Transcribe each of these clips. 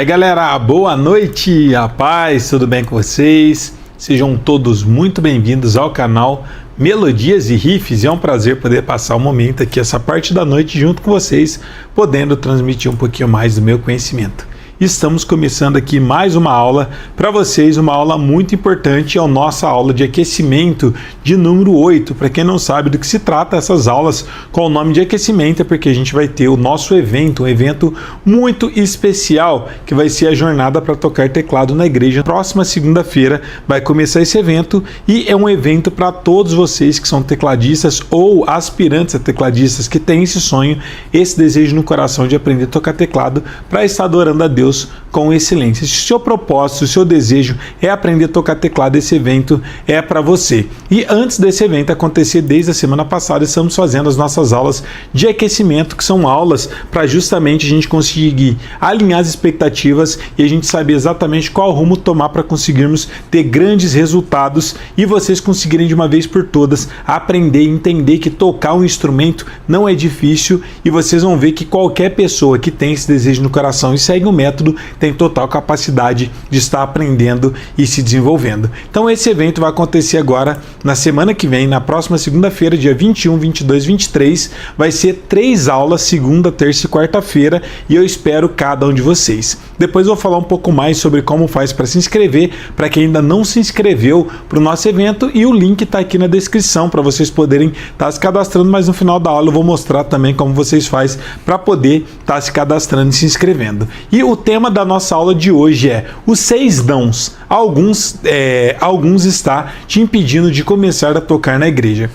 aí galera, boa noite, a paz, tudo bem com vocês? Sejam todos muito bem-vindos ao canal Melodias e Riffs, e é um prazer poder passar um momento aqui, essa parte da noite junto com vocês, podendo transmitir um pouquinho mais do meu conhecimento. Estamos começando aqui mais uma aula para vocês, uma aula muito importante, é a nossa aula de aquecimento de número 8. Para quem não sabe do que se trata essas aulas com o nome de aquecimento, é porque a gente vai ter o nosso evento, um evento muito especial, que vai ser a jornada para tocar teclado na igreja. Próxima segunda-feira vai começar esse evento e é um evento para todos vocês que são tecladistas ou aspirantes a tecladistas que têm esse sonho, esse desejo no coração de aprender a tocar teclado para estar adorando a Deus com excelência. Se o seu propósito, o seu desejo é aprender a tocar teclado, esse evento é para você. E antes desse evento acontecer, desde a semana passada, estamos fazendo as nossas aulas de aquecimento, que são aulas para justamente a gente conseguir alinhar as expectativas e a gente saber exatamente qual rumo tomar para conseguirmos ter grandes resultados e vocês conseguirem de uma vez por todas aprender e entender que tocar um instrumento não é difícil, e vocês vão ver que qualquer pessoa que tem esse desejo no coração e segue um método tem total capacidade de estar aprendendo e se desenvolvendo. Então esse evento vai acontecer agora na semana que vem, na próxima segunda-feira, dia 21, 22, 23, vai ser 3 aulas, segunda, terça e quarta-feira, e eu espero cada um de vocês. Depois eu vou falar um pouco mais sobre como faz para se inscrever, para quem ainda não se inscreveu para o nosso evento, e o link está aqui na descrição para vocês poderem estar se cadastrando, mas no final da aula eu vou mostrar também como vocês fazem para poder estar se cadastrando e se inscrevendo. E o tema da nossa aula de hoje é os 6 nãos. Alguns está te impedindo de começar a tocar na igreja.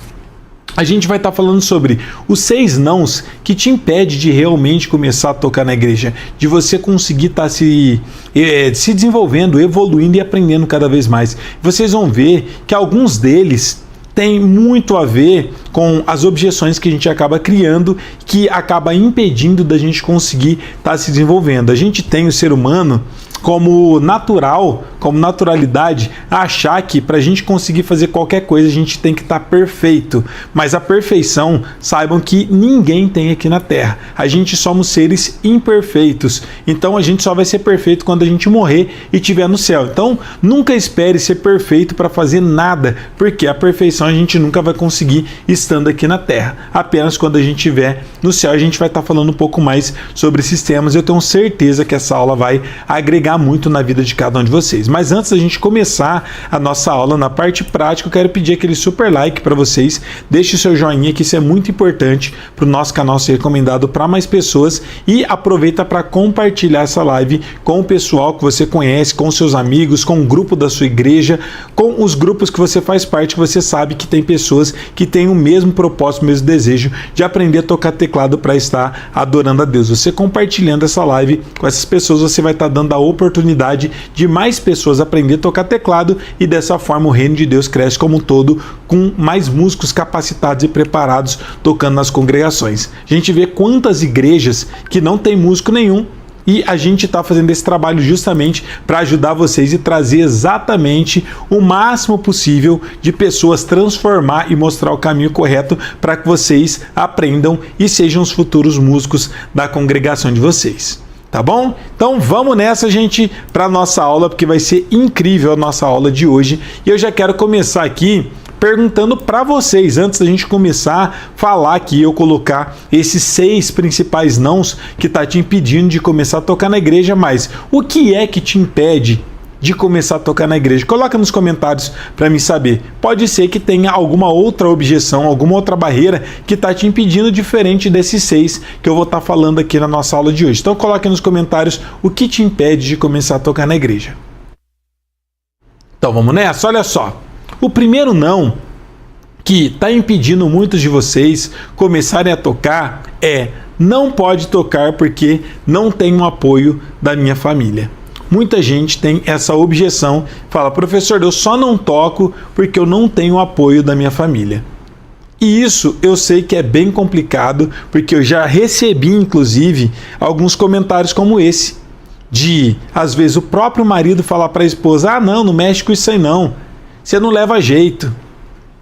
A gente vai estar falando sobre os 6 nãos que te impede de realmente começar a tocar na igreja, de você conseguir estar se desenvolvendo, evoluindo e aprendendo cada vez mais. Vocês vão ver que alguns deles tem muito a ver com as objeções que a gente acaba criando, que acaba impedindo da gente conseguir estar se desenvolvendo. A gente tem o ser humano como natural, como naturalidade, achar que para a gente conseguir fazer qualquer coisa a gente tem que estar perfeito. Mas a perfeição, saibam que ninguém tem aqui na Terra. A gente somos seres imperfeitos. Então a gente só vai ser perfeito quando a gente morrer e estiver no céu. Então nunca espere ser perfeito para fazer nada, porque a perfeição a gente nunca vai conseguir estando aqui na Terra. Apenas quando a gente estiver no céu a gente vai estar falando um pouco mais sobre esses temas. Eu tenho certeza que essa aula vai agregar muito na vida de cada um de vocês. Mas antes da gente começar a nossa aula na parte prática, eu quero pedir aquele super like para vocês. Deixe o seu joinha, que isso é muito importante para o nosso canal ser recomendado para mais pessoas, e aproveita para compartilhar essa live com o pessoal que você conhece, com seus amigos, com o grupo da sua igreja, com os grupos que você faz parte, que você sabe que tem pessoas que têm o mesmo propósito, o mesmo desejo de aprender a tocar teclado para estar adorando a Deus. Você compartilhando essa live com essas pessoas, você vai estar dando a oportunidade de mais pessoas aprender a tocar teclado, e dessa forma o reino de Deus cresce como um todo, com mais músicos capacitados e preparados tocando nas congregações. A gente vê quantas igrejas que não tem músico nenhum, e a gente está fazendo esse trabalho justamente para ajudar vocês e trazer exatamente o máximo possível de pessoas, transformar e mostrar o caminho correto para que vocês aprendam e sejam os futuros músicos da congregação de vocês. Tá bom? Então vamos nessa, gente, para a nossa aula, porque vai ser incrível a nossa aula de hoje. E eu já quero começar aqui perguntando para vocês, antes da gente começar a falar aqui, eu colocar esses 6 principais nãos que tá te impedindo de começar a tocar na igreja. Mas o que é que te impede de começar a tocar na igreja? Coloca nos comentários para mim saber. Pode ser que tenha alguma outra objeção, alguma outra barreira que está te impedindo, diferente desses 6 que eu vou estar falando aqui na nossa aula de hoje. Então coloque nos comentários o que te impede de começar a tocar na igreja. Então vamos nessa? Olha só. O primeiro não que está impedindo muitos de vocês começarem a tocar é: não pode tocar porque não tem um apoio da minha família. Muita gente tem essa objeção, fala: professor, eu só não toco porque eu não tenho o apoio da minha família. E isso eu sei que é bem complicado, porque eu já recebi, inclusive, alguns comentários como esse, de, às vezes, o próprio marido falar para a esposa: ah, não mexe com isso aí não, você não leva jeito.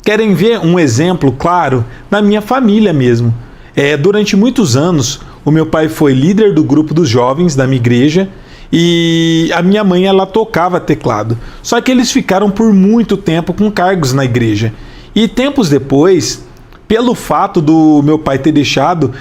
Querem ver um exemplo claro? Na minha família mesmo. Durante muitos anos, o meu pai foi líder do grupo dos jovens da minha igreja, e a minha mãe, ela tocava teclado. Só que eles ficaram por muito tempo com cargos na igreja. E tempos depois, pelo fato do meu pai ter deixado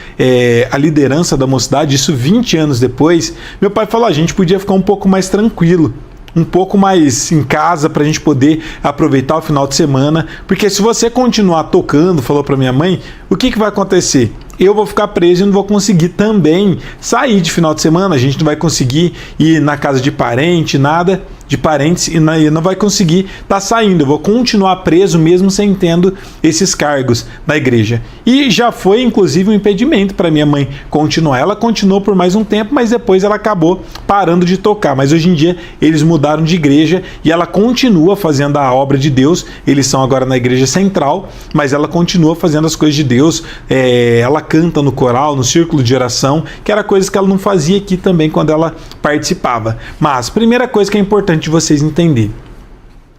a liderança da mocidade, isso 20 anos depois, meu pai falou: a gente podia ficar um pouco mais tranquilo, um pouco mais em casa para a gente poder aproveitar o final de semana, porque se você continuar tocando, falou para minha mãe, o que vai acontecer? Eu vou ficar preso e não vou conseguir também sair de final de semana, a gente não vai conseguir ir na casa de parente, nada de parentes, e não vai conseguir estar saindo, eu vou continuar preso mesmo sem tendo esses cargos na igreja. E já foi inclusive um impedimento para minha mãe continuar. Ela continuou por mais um tempo, mas depois ela acabou parando de tocar. Mas hoje em dia eles mudaram de igreja e ela continua fazendo a obra de Deus. Eles são agora na igreja central, mas ela continua fazendo as coisas de Deus. Ela canta no coral, no círculo de oração, que era coisa que ela não fazia aqui também quando ela participava. Mas primeira coisa que é importante de vocês entenderem: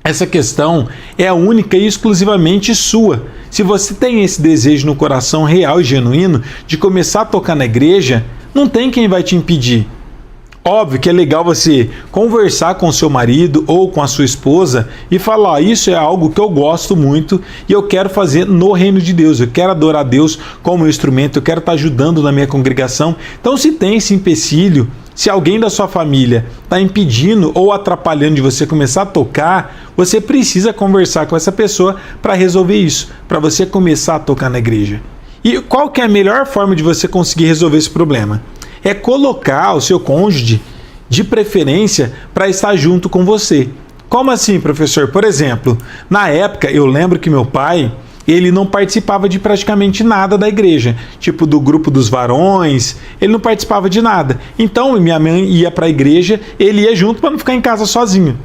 essa questão é única e exclusivamente sua. Se você tem esse desejo no coração real e genuíno de começar a tocar na igreja, não tem quem vai te impedir. Óbvio que é legal você conversar com o seu marido ou com a sua esposa e falar: isso é algo que eu gosto muito e eu quero fazer no reino de Deus, eu quero adorar a Deus como meu instrumento, eu quero estar ajudando na minha congregação. Então, se tem esse empecilho, se alguém da sua família está impedindo ou atrapalhando de você começar a tocar, você precisa conversar com essa pessoa para resolver isso, para você começar a tocar na igreja. E qual que é a melhor forma de você conseguir resolver esse problema? É colocar o seu cônjuge, de preferência, para estar junto com você. Como assim, professor? Por exemplo, na época eu lembro que meu pai, ele não participava de praticamente nada da igreja, tipo do grupo dos varões, ele não participava de nada. Então minha mãe ia para a igreja, ele ia junto para não ficar em casa sozinho.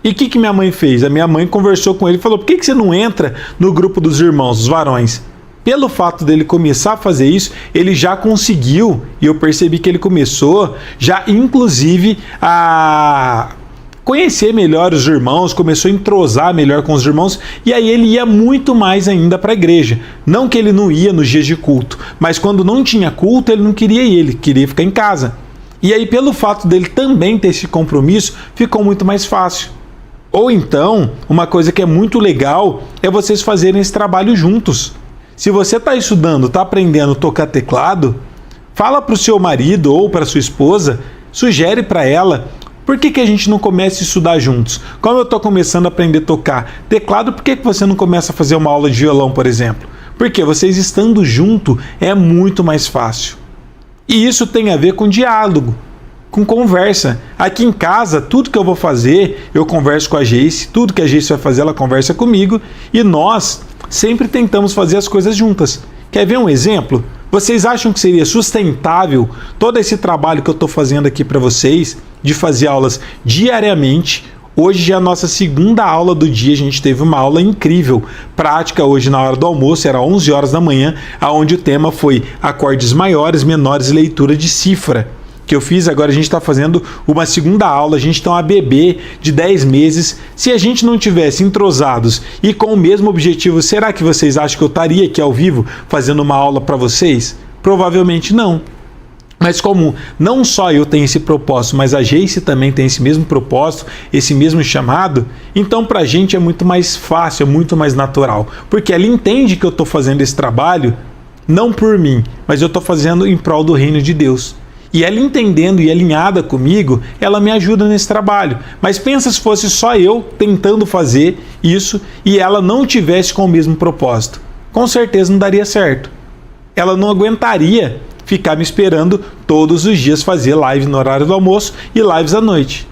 E o que minha mãe fez? A minha mãe conversou com ele e falou: por que você não entra no grupo dos irmãos, dos varões? Pelo fato dele começar a fazer isso, ele já conseguiu, e eu percebi que ele começou já inclusive a conhecer melhor os irmãos, começou a entrosar melhor com os irmãos, e aí ele ia muito mais ainda para a igreja. Não que ele não ia nos dias de culto, mas quando não tinha culto ele não queria ir, ele queria ficar em casa. E aí, pelo fato dele também ter esse compromisso, ficou muito mais fácil. Ou então, uma coisa que é muito legal é vocês fazerem esse trabalho juntos. Se você está estudando, está aprendendo a tocar teclado, fala para o seu marido ou para sua esposa, sugere para ela: por que a gente não começa a estudar juntos? Como eu estou começando a aprender a tocar teclado, por que você não começa a fazer uma aula de violão, por exemplo? Porque vocês estando junto é muito mais fácil. E isso tem a ver com diálogo, com conversa. Aqui em casa, tudo que eu vou fazer, eu converso com a Geice, tudo que a Geice vai fazer, ela conversa comigo, e nós sempre tentamos fazer as coisas juntas. Quer ver um exemplo? Vocês acham que seria sustentável todo esse trabalho que eu estou fazendo aqui para vocês, de fazer aulas diariamente? Hoje já é a nossa segunda aula do dia, a gente teve uma aula incrível, prática hoje na hora do almoço, era 11 horas da manhã, onde o tema foi acordes maiores, menores, leitura de cifra. Que eu fiz, agora a gente está fazendo uma segunda aula, a gente tem uma bebê de 10 meses. Se a gente não tivesse entrosados e com o mesmo objetivo, será que vocês acham que eu estaria aqui ao vivo fazendo uma aula para vocês? Provavelmente não. Mas como não só eu tenho esse propósito, mas a Geice também tem esse mesmo propósito, esse mesmo chamado, então para a gente é muito mais fácil, é muito mais natural. Porque ela entende que eu estou fazendo esse trabalho não por mim, mas eu estou fazendo em prol do reino de Deus. E ela entendendo e alinhada comigo, ela me ajuda nesse trabalho. Mas pensa se fosse só eu tentando fazer isso e ela não tivesse com o mesmo propósito. Com certeza não daria certo. Ela não aguentaria ficar me esperando todos os dias fazer live no horário do almoço e lives à noite.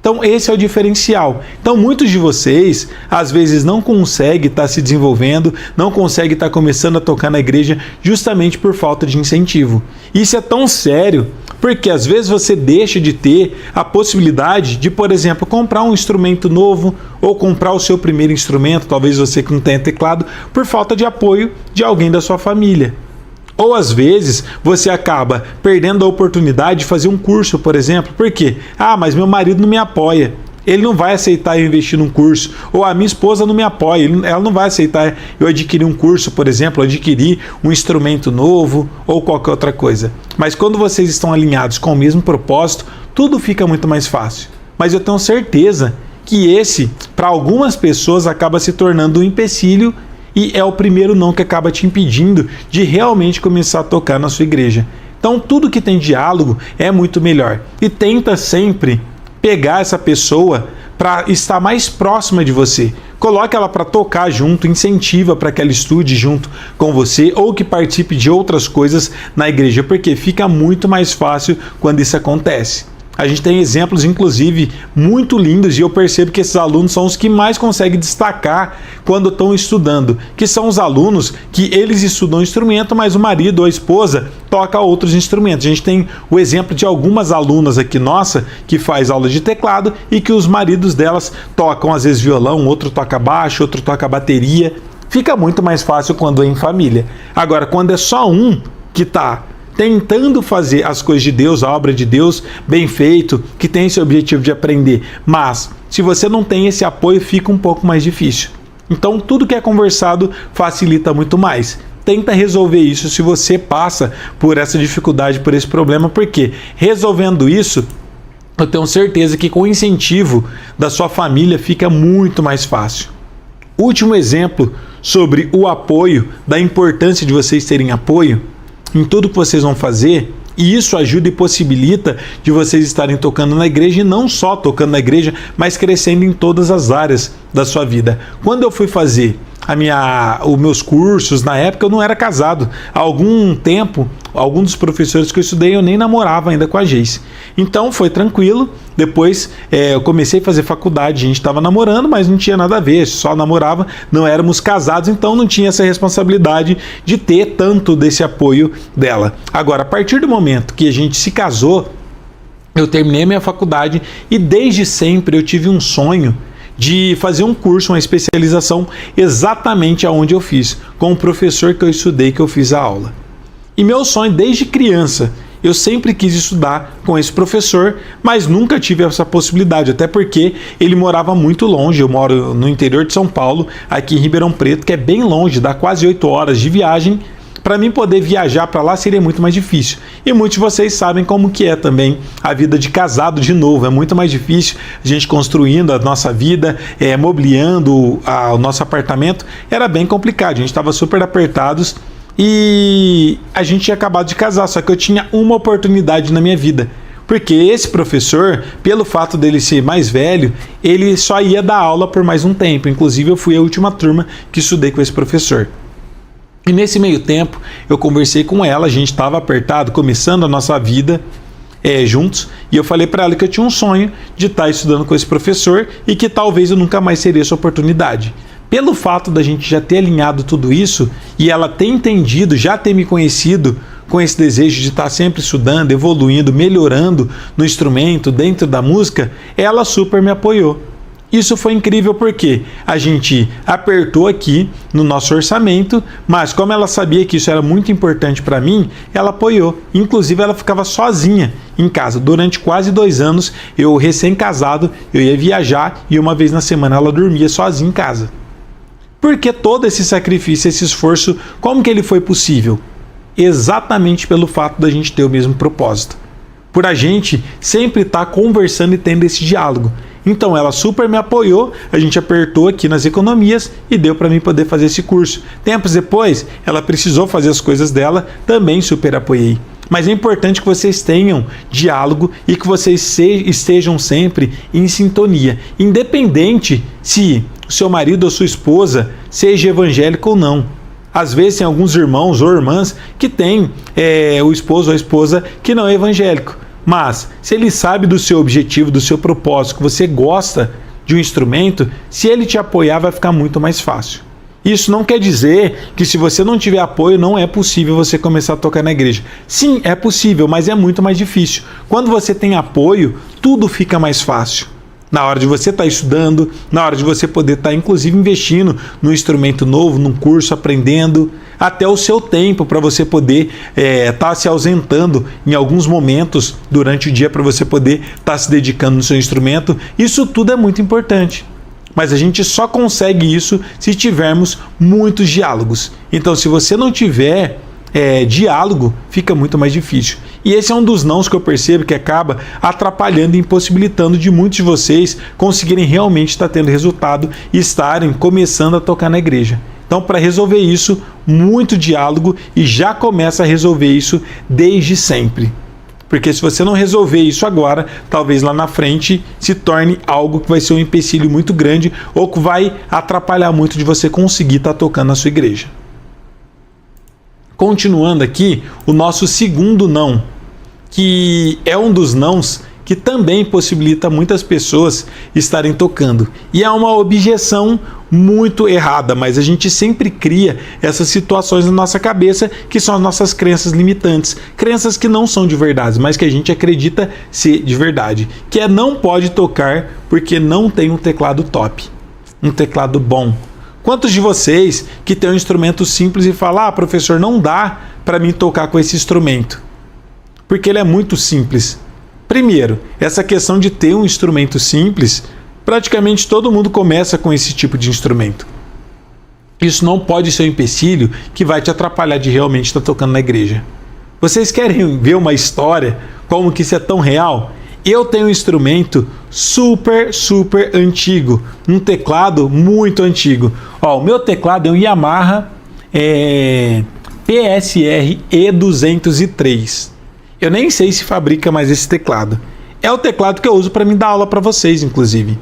Então esse é o diferencial. Então muitos de vocês às vezes não conseguem estar se desenvolvendo, não conseguem estar começando a tocar na igreja justamente por falta de incentivo. Isso é tão sério porque às vezes você deixa de ter a possibilidade de, por exemplo, comprar um instrumento novo ou comprar o seu primeiro instrumento, talvez você que não tenha teclado, por falta de apoio de alguém da sua família. Ou às vezes você acaba perdendo a oportunidade de fazer um curso, por exemplo. Por quê? Ah, mas meu marido não me apoia. Ele não vai aceitar eu investir num curso, ou a minha esposa não me apoia, ela não vai aceitar eu adquirir um curso, por exemplo, adquirir um instrumento novo ou qualquer outra coisa. Mas quando vocês estão alinhados com o mesmo propósito, tudo fica muito mais fácil. Mas eu tenho certeza que esse, para algumas pessoas, acaba se tornando um empecilho e é o primeiro não que acaba te impedindo de realmente começar a tocar na sua igreja. Então, tudo que tem diálogo é muito melhor. E tenta sempre pegar essa pessoa para estar mais próxima de você. Coloque ela para tocar junto, incentiva para que ela estude junto com você ou que participe de outras coisas na igreja, porque fica muito mais fácil quando isso acontece. A gente tem exemplos, inclusive, muito lindos e eu percebo que esses alunos são os que mais conseguem destacar quando estão estudando, que são os alunos que eles estudam um instrumento, mas o marido ou a esposa toca outros instrumentos. A gente tem o exemplo de algumas alunas aqui nossa que faz aula de teclado e que os maridos delas tocam às vezes violão, outro toca baixo, outro toca bateria. Fica muito mais fácil quando é em família. Agora, quando é só um que está tentando fazer as coisas de Deus, a obra de Deus, bem feito, que tem esse objetivo de aprender, mas se você não tem esse apoio, fica um pouco mais difícil. Então, tudo que é conversado facilita muito mais. Tenta resolver isso se você passa por essa dificuldade, por esse problema, porque resolvendo isso, eu tenho certeza que com o incentivo da sua família fica muito mais fácil. Último exemplo sobre o apoio, da importância de vocês terem apoio em tudo que vocês vão fazer, e isso ajuda e possibilita de vocês estarem tocando na igreja, e não só tocando na igreja, mas crescendo em todas as áreas da sua vida. Quando eu fui fazer os meus cursos, na época eu não era casado. Há algum tempo, alguns dos professores que eu estudei, eu nem namorava ainda com a Geice. Então foi tranquilo. Depois eu comecei a fazer faculdade, a gente estava namorando, mas não tinha nada a ver, só namorava, não éramos casados, então não tinha essa responsabilidade de ter tanto desse apoio dela. Agora, a partir do momento que a gente se casou, eu terminei a minha faculdade e desde sempre eu tive um sonho de fazer um curso, uma especialização exatamente aonde eu fiz, com o professor que eu estudei, que eu fiz a aula. E meu sonho desde criança, eu sempre quis estudar com esse professor, mas nunca tive essa possibilidade, até porque ele morava muito longe. Eu moro no interior de São Paulo, aqui em Ribeirão Preto, que é bem longe, dá quase 8 horas de viagem. Para mim poder viajar para lá seria muito mais difícil. E muitos de vocês sabem como que é também a vida de casado de novo. É muito mais difícil a gente construindo a nossa vida, mobiliando o nosso apartamento. Era bem complicado, a gente estava super apertados e a gente tinha acabado de casar, só que eu tinha uma oportunidade na minha vida. Porque esse professor, pelo fato dele ser mais velho, ele só ia dar aula por mais um tempo. Inclusive eu fui a última turma que estudei com esse professor. E nesse meio tempo, eu conversei com ela, a gente estava apertado, começando a nossa vida juntos, e eu falei para ela que eu tinha um sonho de estar estudando com esse professor e que talvez eu nunca mais teria essa oportunidade. Pelo fato da gente já ter alinhado tudo isso e ela ter entendido, já ter me conhecido com esse desejo de estar sempre estudando, evoluindo, melhorando no instrumento, dentro da música, ela super me apoiou. Isso foi incrível porque a gente apertou aqui no nosso orçamento, mas como ela sabia que isso era muito importante para mim, ela apoiou. Inclusive ela ficava sozinha em casa. Durante quase 2 anos, eu recém-casado, eu ia viajar e uma vez na semana ela dormia sozinha em casa. Por que todo esse sacrifício, esse esforço, como que ele foi possível? Exatamente pelo fato da gente ter o mesmo propósito. Por a gente sempre estar conversando e tendo esse diálogo. Então ela super me apoiou, a gente apertou aqui nas economias e deu para mim poder fazer esse curso. Tempos depois, ela precisou fazer as coisas dela, também super apoiei. Mas é importante que vocês tenham diálogo e que vocês estejam sempre em sintonia, independente se o seu marido ou sua esposa seja evangélico ou não. Às vezes tem alguns irmãos ou irmãs que têm o esposo ou a esposa que não é evangélico. Mas, se ele sabe do seu objetivo, do seu propósito, que você gosta de um instrumento, se ele te apoiar, vai ficar muito mais fácil. Isso não quer dizer que se você não tiver apoio, não é possível você começar a tocar na igreja. Sim, é possível, mas é muito mais difícil. Quando você tem apoio, tudo fica mais fácil. Na hora de você estar estudando, na hora de você poder estar, inclusive, investindo num instrumento novo, num curso, aprendendo, até o seu tempo para você poder estar se ausentando em alguns momentos durante o dia para você poder estar se dedicando no seu instrumento. Isso tudo é muito importante. Mas a gente só consegue isso se tivermos muitos diálogos. Então, se você não tiver diálogo, fica muito mais difícil. E esse é um dos nãos que eu percebo que acaba atrapalhando e impossibilitando de muitos de vocês conseguirem realmente estar tendo resultado e estarem começando a tocar na igreja. Então, para resolver isso, muito diálogo, e já começa a resolver isso desde sempre. Porque se você não resolver isso agora, talvez lá na frente se torne algo que vai ser um empecilho muito grande ou que vai atrapalhar muito de você conseguir estar tocando na sua igreja. Continuando aqui, o nosso segundo não, que é um dos nãos que também possibilita muitas pessoas estarem tocando. E é uma objeção muito errada, mas a gente sempre cria essas situações na nossa cabeça que são as nossas crenças limitantes, crenças que não são de verdade, mas que a gente acredita ser de verdade, que é não pode tocar porque não tem um teclado top, um teclado bom. Quantos de vocês que tem um instrumento simples e falam, professor, não dá para mim tocar com esse instrumento, porque ele é muito simples? Primeiro, essa questão de ter um instrumento simples, praticamente todo mundo começa com esse tipo de instrumento. Isso não pode ser um empecilho que vai te atrapalhar de realmente estar tocando na igreja. Vocês querem ver uma história como que isso é tão real? Eu tenho um instrumento super antigo, um teclado muito antigo. O meu teclado é um Yamaha PSR E203. Eu nem sei se fabrica mais esse teclado. É o teclado que eu uso para me dar aula para vocês, inclusive.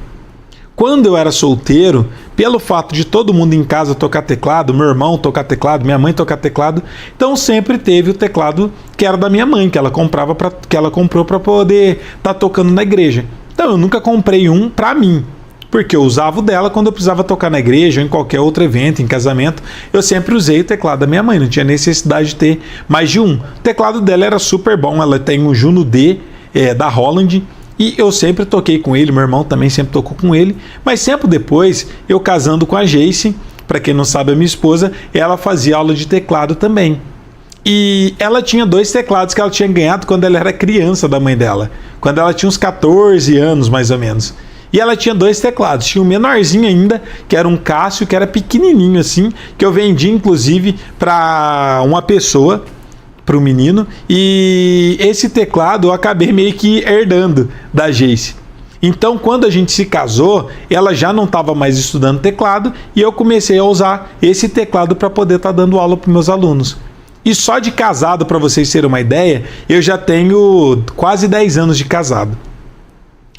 Quando eu era solteiro, pelo fato de todo mundo em casa tocar teclado, meu irmão tocar teclado, minha mãe tocar teclado, então sempre teve o teclado que era da minha mãe, que ela comprou para poder estar tocando na igreja. Então eu nunca comprei um para mim, porque eu usava o dela quando eu precisava tocar na igreja ou em qualquer outro evento, em casamento. Eu sempre usei o teclado da minha mãe, não tinha necessidade de ter mais de um. O teclado dela era super bom, ela tem um Juno D da Holland, e eu sempre toquei com ele, meu irmão também sempre tocou com ele, mas tempo depois, eu casando com a Jace, para quem não sabe, a minha esposa, ela fazia aula de teclado também. E ela tinha 2 teclados que ela tinha ganhado quando ela era criança da mãe dela, quando ela tinha uns 14 anos mais ou menos. E ela tinha 2 teclados, tinha um menorzinho ainda, que era um Cássio, que era pequenininho assim, que eu vendi inclusive para uma pessoa, para o menino, e esse teclado eu acabei meio que herdando da Jace. Então, quando a gente se casou, ela já não estava mais estudando teclado e eu comecei a usar esse teclado para poder estar dando aula para meus alunos. E só de casado, para vocês terem uma ideia, eu já tenho quase 10 anos de casado.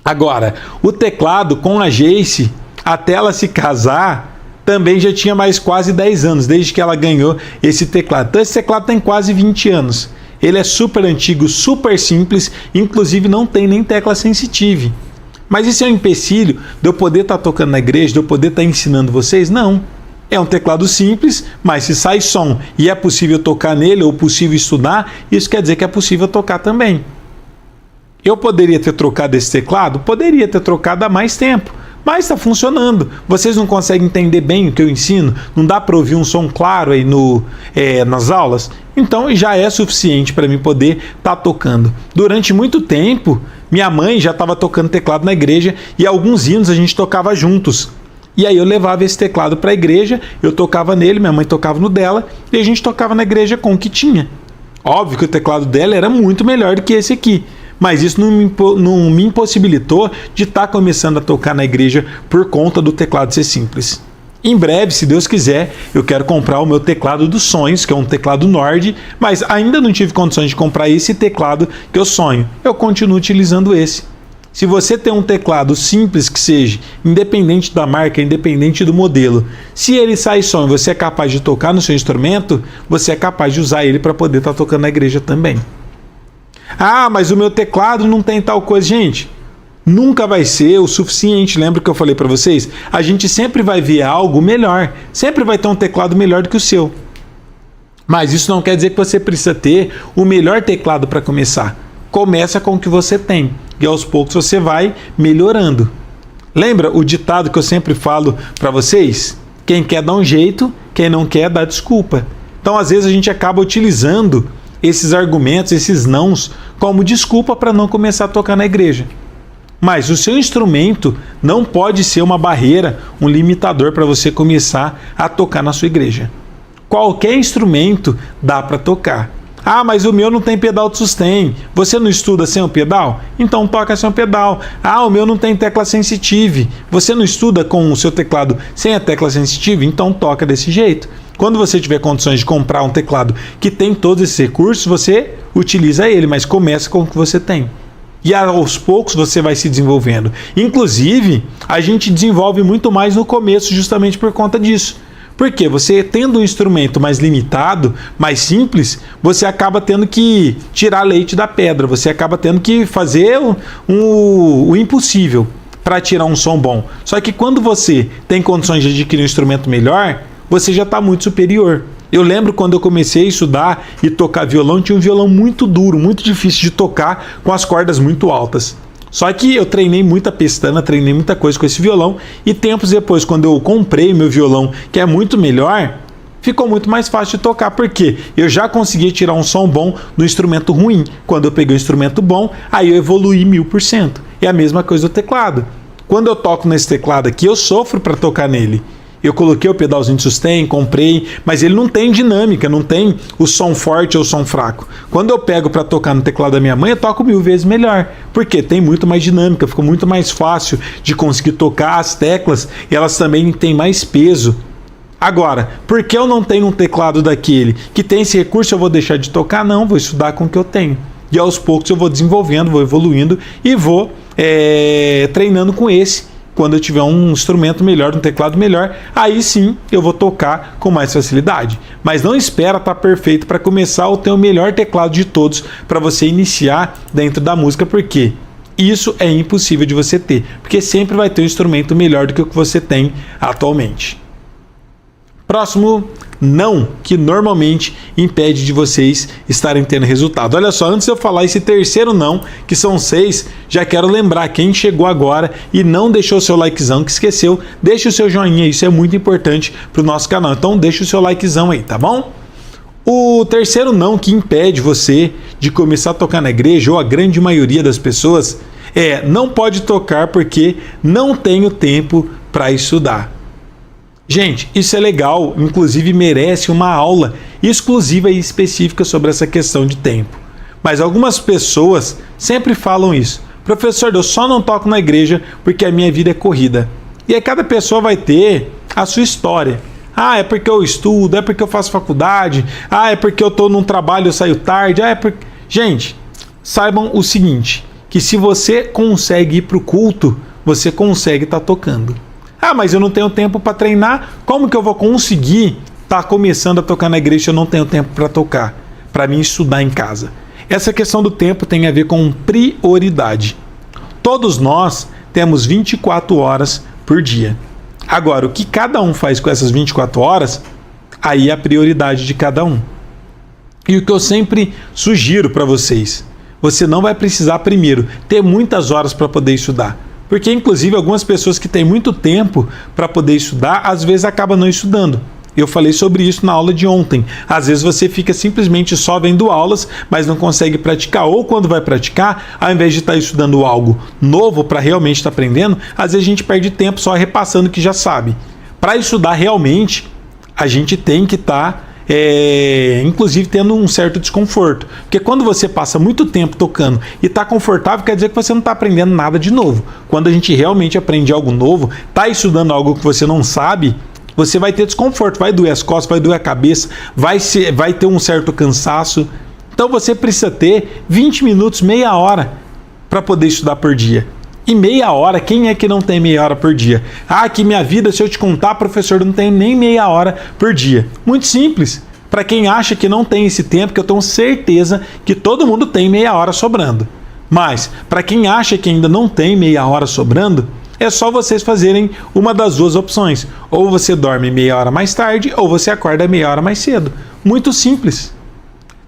Agora, o teclado com a Jace, até ela se casar, também já tinha mais quase 10 anos, desde que ela ganhou esse teclado. Então esse teclado tem quase 20 anos. Ele é super antigo, super simples, inclusive não tem nem tecla sensitive. Mas isso é um empecilho de eu poder estar tocando na igreja, de eu poder estar ensinando vocês? Não. É um teclado simples, mas se sai som e é possível tocar nele ou possível estudar, isso quer dizer que é possível tocar também. Eu poderia ter trocado esse teclado? Poderia ter trocado há mais tempo. Mas está funcionando. Vocês não conseguem entender bem o que eu ensino? Não dá para ouvir um som claro aí nas aulas? Então já é suficiente para mim poder estar tocando. Durante muito tempo, minha mãe já estava tocando teclado na igreja e alguns hinos a gente tocava juntos. E aí eu levava esse teclado para a igreja, eu tocava nele, minha mãe tocava no dela e a gente tocava na igreja com o que tinha. Óbvio que o teclado dela era muito melhor do que esse aqui. Mas isso não me impossibilitou de estar começando a tocar na igreja por conta do teclado ser simples. Em breve, se Deus quiser, eu quero comprar o meu teclado dos sonhos, que é um teclado Nord, mas ainda não tive condições de comprar esse teclado que eu sonho. Eu continuo utilizando esse. Se você tem um teclado simples que seja, independente da marca, independente do modelo, se ele sai som e você é capaz de tocar no seu instrumento, você é capaz de usar ele para poder estar tocando na igreja também. Mas o meu teclado não tem tal coisa. Gente, nunca vai ser o suficiente. Lembra que eu falei para vocês? A gente sempre vai ver algo melhor. Sempre vai ter um teclado melhor do que o seu. Mas isso não quer dizer que você precisa ter o melhor teclado para começar. Começa com o que você tem. E aos poucos você vai melhorando. Lembra o ditado que eu sempre falo para vocês? Quem quer dá um jeito, quem não quer dá desculpa. Então, às vezes, a gente acaba utilizando esses argumentos, esses nãos, como desculpa para não começar a tocar na igreja. Mas o seu instrumento não pode ser uma barreira, um limitador para você começar a tocar na sua igreja. Qualquer instrumento dá para tocar. Ah, mas o meu não tem pedal de sustain. Você não estuda sem o pedal? Então toca sem o pedal. Ah, o meu não tem tecla sensitive. Você não estuda com o seu teclado sem a tecla sensitive? Então toca desse jeito. Quando você tiver condições de comprar um teclado que tem todos esses recursos, você utiliza ele, mas começa com o que você tem. E aos poucos você vai se desenvolvendo. Inclusive, a gente desenvolve muito mais no começo justamente por conta disso. Porque você tendo um instrumento mais limitado, mais simples, você acaba tendo que tirar leite da pedra, você acaba tendo que fazer o impossível para tirar um som bom. Só que quando você tem condições de adquirir um instrumento melhor, você já está muito superior. Eu lembro quando eu comecei a estudar e tocar violão, tinha um violão muito duro, muito difícil de tocar, com as cordas muito altas. Só que eu treinei muita pestana, treinei muita coisa com esse violão, e tempos depois, quando eu comprei meu violão, que é muito melhor, ficou muito mais fácil de tocar, porque eu já conseguia tirar um som bom do instrumento ruim. Quando eu peguei o instrumento bom, aí eu evoluí 1000%. É a mesma coisa do teclado. Quando eu toco nesse teclado aqui, eu sofro para tocar nele. Eu coloquei o pedalzinho de sustain, comprei, mas ele não tem dinâmica, não tem o som forte ou o som fraco. Quando eu pego para tocar no teclado da minha mãe, eu toco 1000 vezes melhor, porque tem muito mais dinâmica, ficou muito mais fácil de conseguir tocar as teclas, e elas também têm mais peso. Agora, por que eu não tenho um teclado daquele que tem esse recurso, eu vou deixar de tocar? Não, vou estudar com o que eu tenho. E aos poucos eu vou desenvolvendo, vou evoluindo e vou treinando com esse. Quando eu tiver um instrumento melhor, um teclado melhor, aí sim eu vou tocar com mais facilidade. Mas não espera estar perfeito para começar ou ter o melhor teclado de todos para você iniciar dentro da música, porque isso é impossível de você ter, porque sempre vai ter um instrumento melhor do que o que você tem atualmente. Próximo não, que normalmente impede de vocês estarem tendo resultado. Olha só, antes de eu falar esse terceiro não, que são 6, já quero lembrar quem chegou agora e não deixou o seu likezão, que esqueceu, deixa o seu joinha, isso é muito importante para o nosso canal. Então deixa o seu likezão aí, tá bom? O terceiro não que impede você de começar a tocar na igreja, ou a grande maioria das pessoas, não pode tocar porque não tenho tempo para estudar. Gente, isso é legal, inclusive merece uma aula exclusiva e específica sobre essa questão de tempo. Mas algumas pessoas sempre falam isso. Professor, eu só não toco na igreja porque a minha vida é corrida. E aí cada pessoa vai ter a sua história. Ah, é porque eu estudo, é porque eu faço faculdade, é porque eu estou num trabalho, eu saio tarde, é porque... Gente, saibam o seguinte, que se você consegue ir para o culto, você consegue estar tocando. Ah, mas eu não tenho tempo para treinar. Como que eu vou conseguir estar começando a tocar na igreja se eu não tenho tempo para tocar? Para mim estudar em casa. Essa questão do tempo tem a ver com prioridade. Todos nós temos 24 horas por dia. Agora, o que cada um faz com essas 24 horas, aí é a prioridade de cada um. E o que eu sempre sugiro para vocês, você não vai precisar primeiro ter muitas horas para poder estudar. Porque, inclusive, algumas pessoas que têm muito tempo para poder estudar, às vezes acabam não estudando. Eu falei sobre isso na aula de ontem. Às vezes você fica simplesmente só vendo aulas, mas não consegue praticar. Ou quando vai praticar, ao invés de estar estudando algo novo para realmente estar aprendendo, às vezes a gente perde tempo só repassando o que já sabe. Para estudar realmente, a gente tem que estar... inclusive tendo um certo desconforto, porque quando você passa muito tempo tocando e está confortável, quer dizer que você não está aprendendo nada de novo. Quando a gente realmente aprende algo novo, está estudando algo que você não sabe, você vai ter desconforto, vai doer as costas, vai doer a cabeça, vai ter um certo cansaço. Então você precisa ter 20 minutos, meia hora para poder estudar por dia. E meia hora, quem é que não tem meia hora por dia? Ah, que minha vida, se eu te contar, professor, eu não tenho nem meia hora por dia. Muito simples. Para quem acha que não tem esse tempo, que eu tenho certeza que todo mundo tem meia hora sobrando. Mas, para quem acha que ainda não tem meia hora sobrando, é só vocês fazerem uma das duas opções. Ou você dorme meia hora mais tarde, ou você acorda meia hora mais cedo. Muito simples.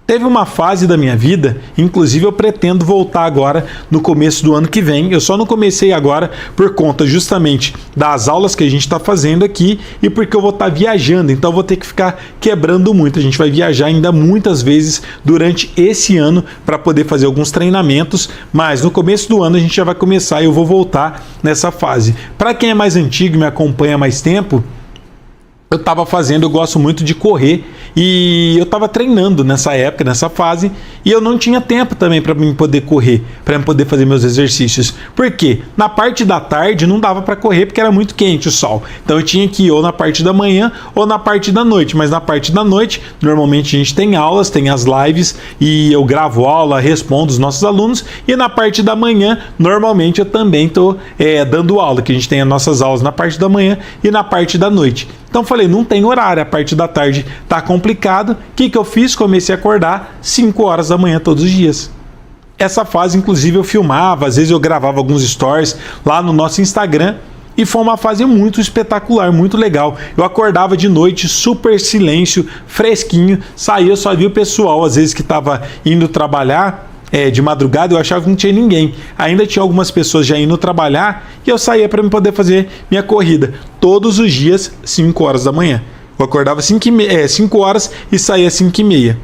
Teve uma fase da minha vida, inclusive eu pretendo voltar agora no começo do ano que vem. Eu só não comecei agora por conta justamente das aulas que a gente está fazendo aqui e porque eu vou estar viajando, então eu vou ter que ficar quebrando muito. A gente vai viajar ainda muitas vezes durante esse ano para poder fazer alguns treinamentos, mas no começo do ano a gente já vai começar e eu vou voltar nessa fase. Para quem é mais antigo e me acompanha há mais tempo, eu gosto muito de correr e eu estava treinando nessa época, nessa fase, e eu não tinha tempo também para mim poder correr, para mim poder fazer meus exercícios. Por quê? Na parte da tarde não dava para correr porque era muito quente o sol. Então eu tinha que ir ou na parte da manhã ou na parte da noite, mas na parte da noite, normalmente a gente tem aulas, tem as lives e eu gravo aula, respondo os nossos alunos, e na parte da manhã, normalmente eu também estou dando aula, que a gente tem as nossas aulas na parte da manhã e na parte da noite. Então falei, não tem horário, a parte da tarde tá complicado. O que eu fiz? Comecei a acordar 5 horas da manhã todos os dias. Essa fase, inclusive, eu filmava, às vezes eu gravava alguns stories lá no nosso Instagram, e foi uma fase muito espetacular, muito legal. Eu acordava de noite, super silêncio, fresquinho, saía, eu só via o pessoal, às vezes que estava indo trabalhar, de madrugada, eu achava que não tinha ninguém. Ainda tinha algumas pessoas já indo trabalhar e eu saía para poder fazer minha corrida. Todos os dias, 5 horas da manhã. Eu acordava 5 horas e saía 5h30.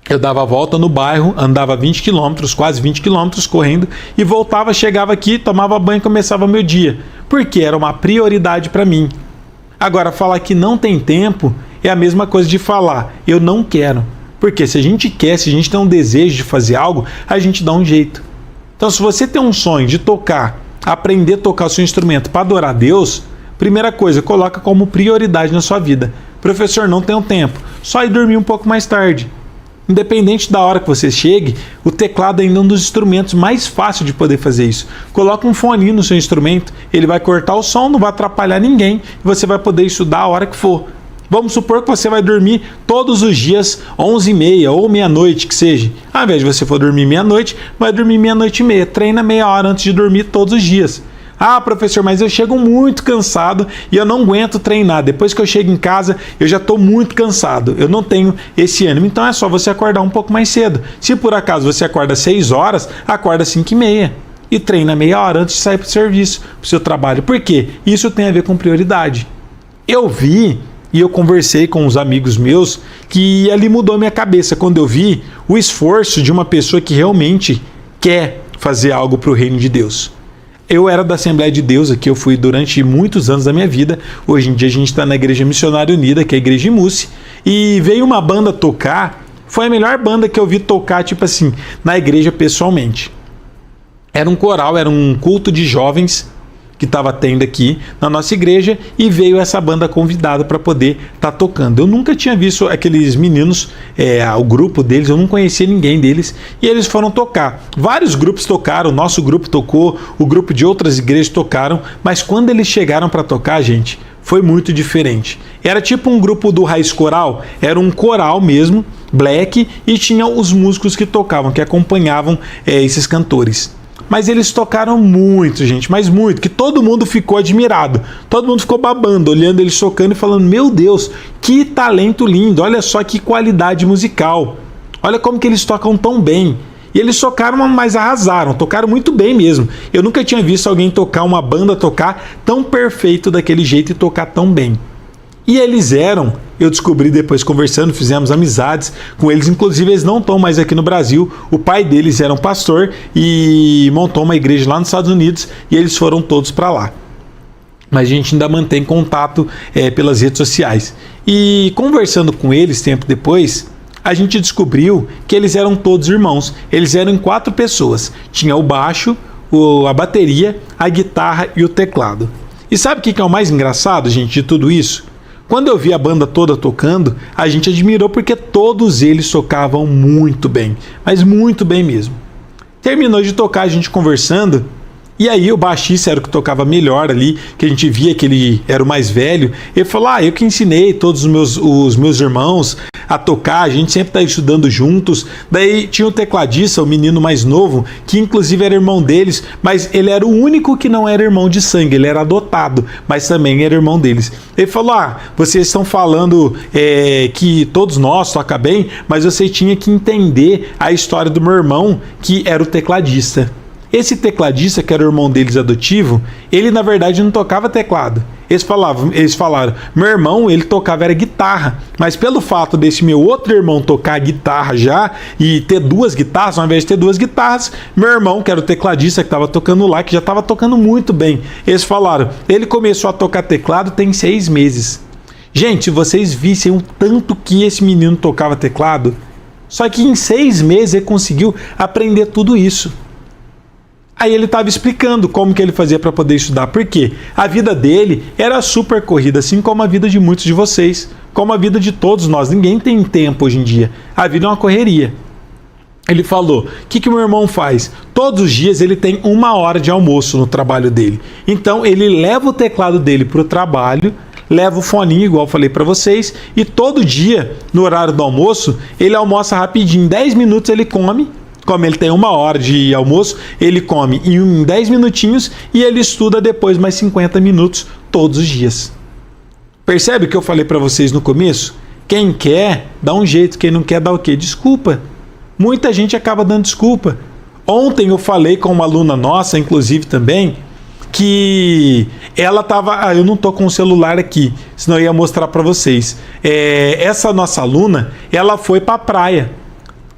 Eu dava a volta no bairro, andava 20 quilômetros, quase 20 quilômetros correndo e voltava, chegava aqui, tomava banho e começava meu dia. Porque era uma prioridade para mim. Agora, falar que não tem tempo é a mesma coisa de falar, eu não quero. Porque se a gente quer, se a gente tem um desejo de fazer algo, a gente dá um jeito. Então, se você tem um sonho de tocar, aprender a tocar o seu instrumento para adorar a Deus, primeira coisa, coloca como prioridade na sua vida. Professor, não tenho tempo. Só ir dormir um pouco mais tarde. Independente da hora que você chegue, o teclado ainda é um dos instrumentos mais fáceis de poder fazer isso. Coloca um fone no seu instrumento, ele vai cortar o som, não vai atrapalhar ninguém e você vai poder estudar a hora que for. Vamos supor que você vai dormir todos os dias 11h30 ou meia-noite, que seja. Ao invés de você for dormir meia-noite, vai dormir meia-noite e meia. Treina meia hora antes de dormir todos os dias. Ah, professor, mas eu chego muito cansado e eu não aguento treinar. Depois que eu chego em casa, eu já estou muito cansado. Eu não tenho esse ânimo. Então é só você acordar um pouco mais cedo. Se por acaso você acorda 6 horas, acorda 5h30. E treina meia hora antes de sair para o serviço, para o seu trabalho. Por quê? Isso tem a ver com prioridade. Eu vi e eu conversei com uns amigos meus que ali mudou minha cabeça quando eu vi o esforço de uma pessoa que realmente quer fazer algo para o reino de Deus. Eu era da Assembleia de Deus, aqui eu fui durante muitos anos da minha vida. Hoje em dia a gente está na Igreja Missionária Unida, que é a Igreja Imusse, e veio uma banda tocar. Foi a melhor banda que eu vi tocar, tipo assim, na igreja pessoalmente. Era um coral, era um culto de jovens que estava tendo aqui na nossa igreja e veio essa banda convidada para poder estar tocando. Eu nunca tinha visto aqueles meninos, o grupo deles, eu não conhecia ninguém deles e eles foram tocar. Vários grupos tocaram, o nosso grupo tocou, o grupo de outras igrejas tocaram, mas quando eles chegaram para tocar, gente, foi muito diferente. Era tipo um grupo do Raiz Coral, era um coral mesmo, black, e tinha os músicos que tocavam, que acompanhavam esses cantores. Mas eles tocaram muito, gente, mas muito, que todo mundo ficou admirado. Todo mundo ficou babando, olhando eles tocando e falando, meu Deus, que talento lindo, olha só que qualidade musical. Olha como que eles tocam tão bem. E eles tocaram, mas arrasaram, tocaram muito bem mesmo. Eu nunca tinha visto alguém tocar, uma banda tocar tão perfeito daquele jeito e tocar tão bem. E eles eram, eu descobri depois conversando, fizemos amizades com eles, inclusive eles não estão mais aqui no Brasil, o pai deles era um pastor e montou uma igreja lá nos Estados Unidos e eles foram todos para lá. Mas a gente ainda mantém contato pelas redes sociais. E conversando com eles tempo depois, a gente descobriu que eles eram todos irmãos, eles eram em 4 pessoas, tinha o baixo, a bateria, a guitarra e o teclado. E sabe o que é o mais engraçado, gente, de tudo isso? Quando eu vi a banda toda tocando, a gente admirou porque todos eles tocavam muito bem, mas muito bem mesmo. Terminou de tocar, a gente conversando, E aí o baixista era o que tocava melhor ali, que a gente via que ele era o mais velho. Ele falou, eu que ensinei todos os meus irmãos a tocar, a gente sempre tá estudando juntos. Daí tinha o tecladista, o menino mais novo, que inclusive era irmão deles, mas ele era o único que não era irmão de sangue, ele era adotado, mas também era irmão deles. Ele falou, vocês estão falando que todos nós tocam bem, mas você tinha que entender a história do meu irmão, que era o tecladista. Esse tecladista, que era o irmão deles adotivo, ele na verdade não tocava teclado. Eles falaram, meu irmão, ele tocava era guitarra, mas pelo fato desse meu outro irmão tocar guitarra já e ter duas guitarras, ao invés de ter duas guitarras, meu irmão, que era o tecladista que estava tocando lá, que já estava tocando muito bem, eles falaram, ele começou a tocar teclado tem 6 meses. Gente, se vocês vissem o tanto que esse menino tocava teclado, só que em 6 meses ele conseguiu aprender tudo isso. Aí ele estava explicando como que ele fazia para poder estudar, porque a vida dele era super corrida, assim como a vida de muitos de vocês, como a vida de todos nós. Ninguém tem tempo hoje em dia. A vida é uma correria. Ele falou, o que o meu irmão faz? Todos os dias ele tem 1 hora de almoço no trabalho dele. Então ele leva o teclado dele para o trabalho, leva o foninho, igual eu falei para vocês, e todo dia, no horário do almoço, ele almoça rapidinho, em 10 minutos ele come. Como ele tem 1 hora de almoço, ele come em 10 minutinhos e ele estuda depois mais 50 minutos todos os dias. Percebe o que eu falei para vocês no começo? Quem quer, dá um jeito. Quem não quer, dá o quê? Desculpa. Muita gente acaba dando desculpa. Ontem eu falei com uma aluna nossa, inclusive também, que ela estava... eu não estou com o celular aqui, senão eu ia mostrar para vocês. Essa nossa aluna, ela foi para a praia.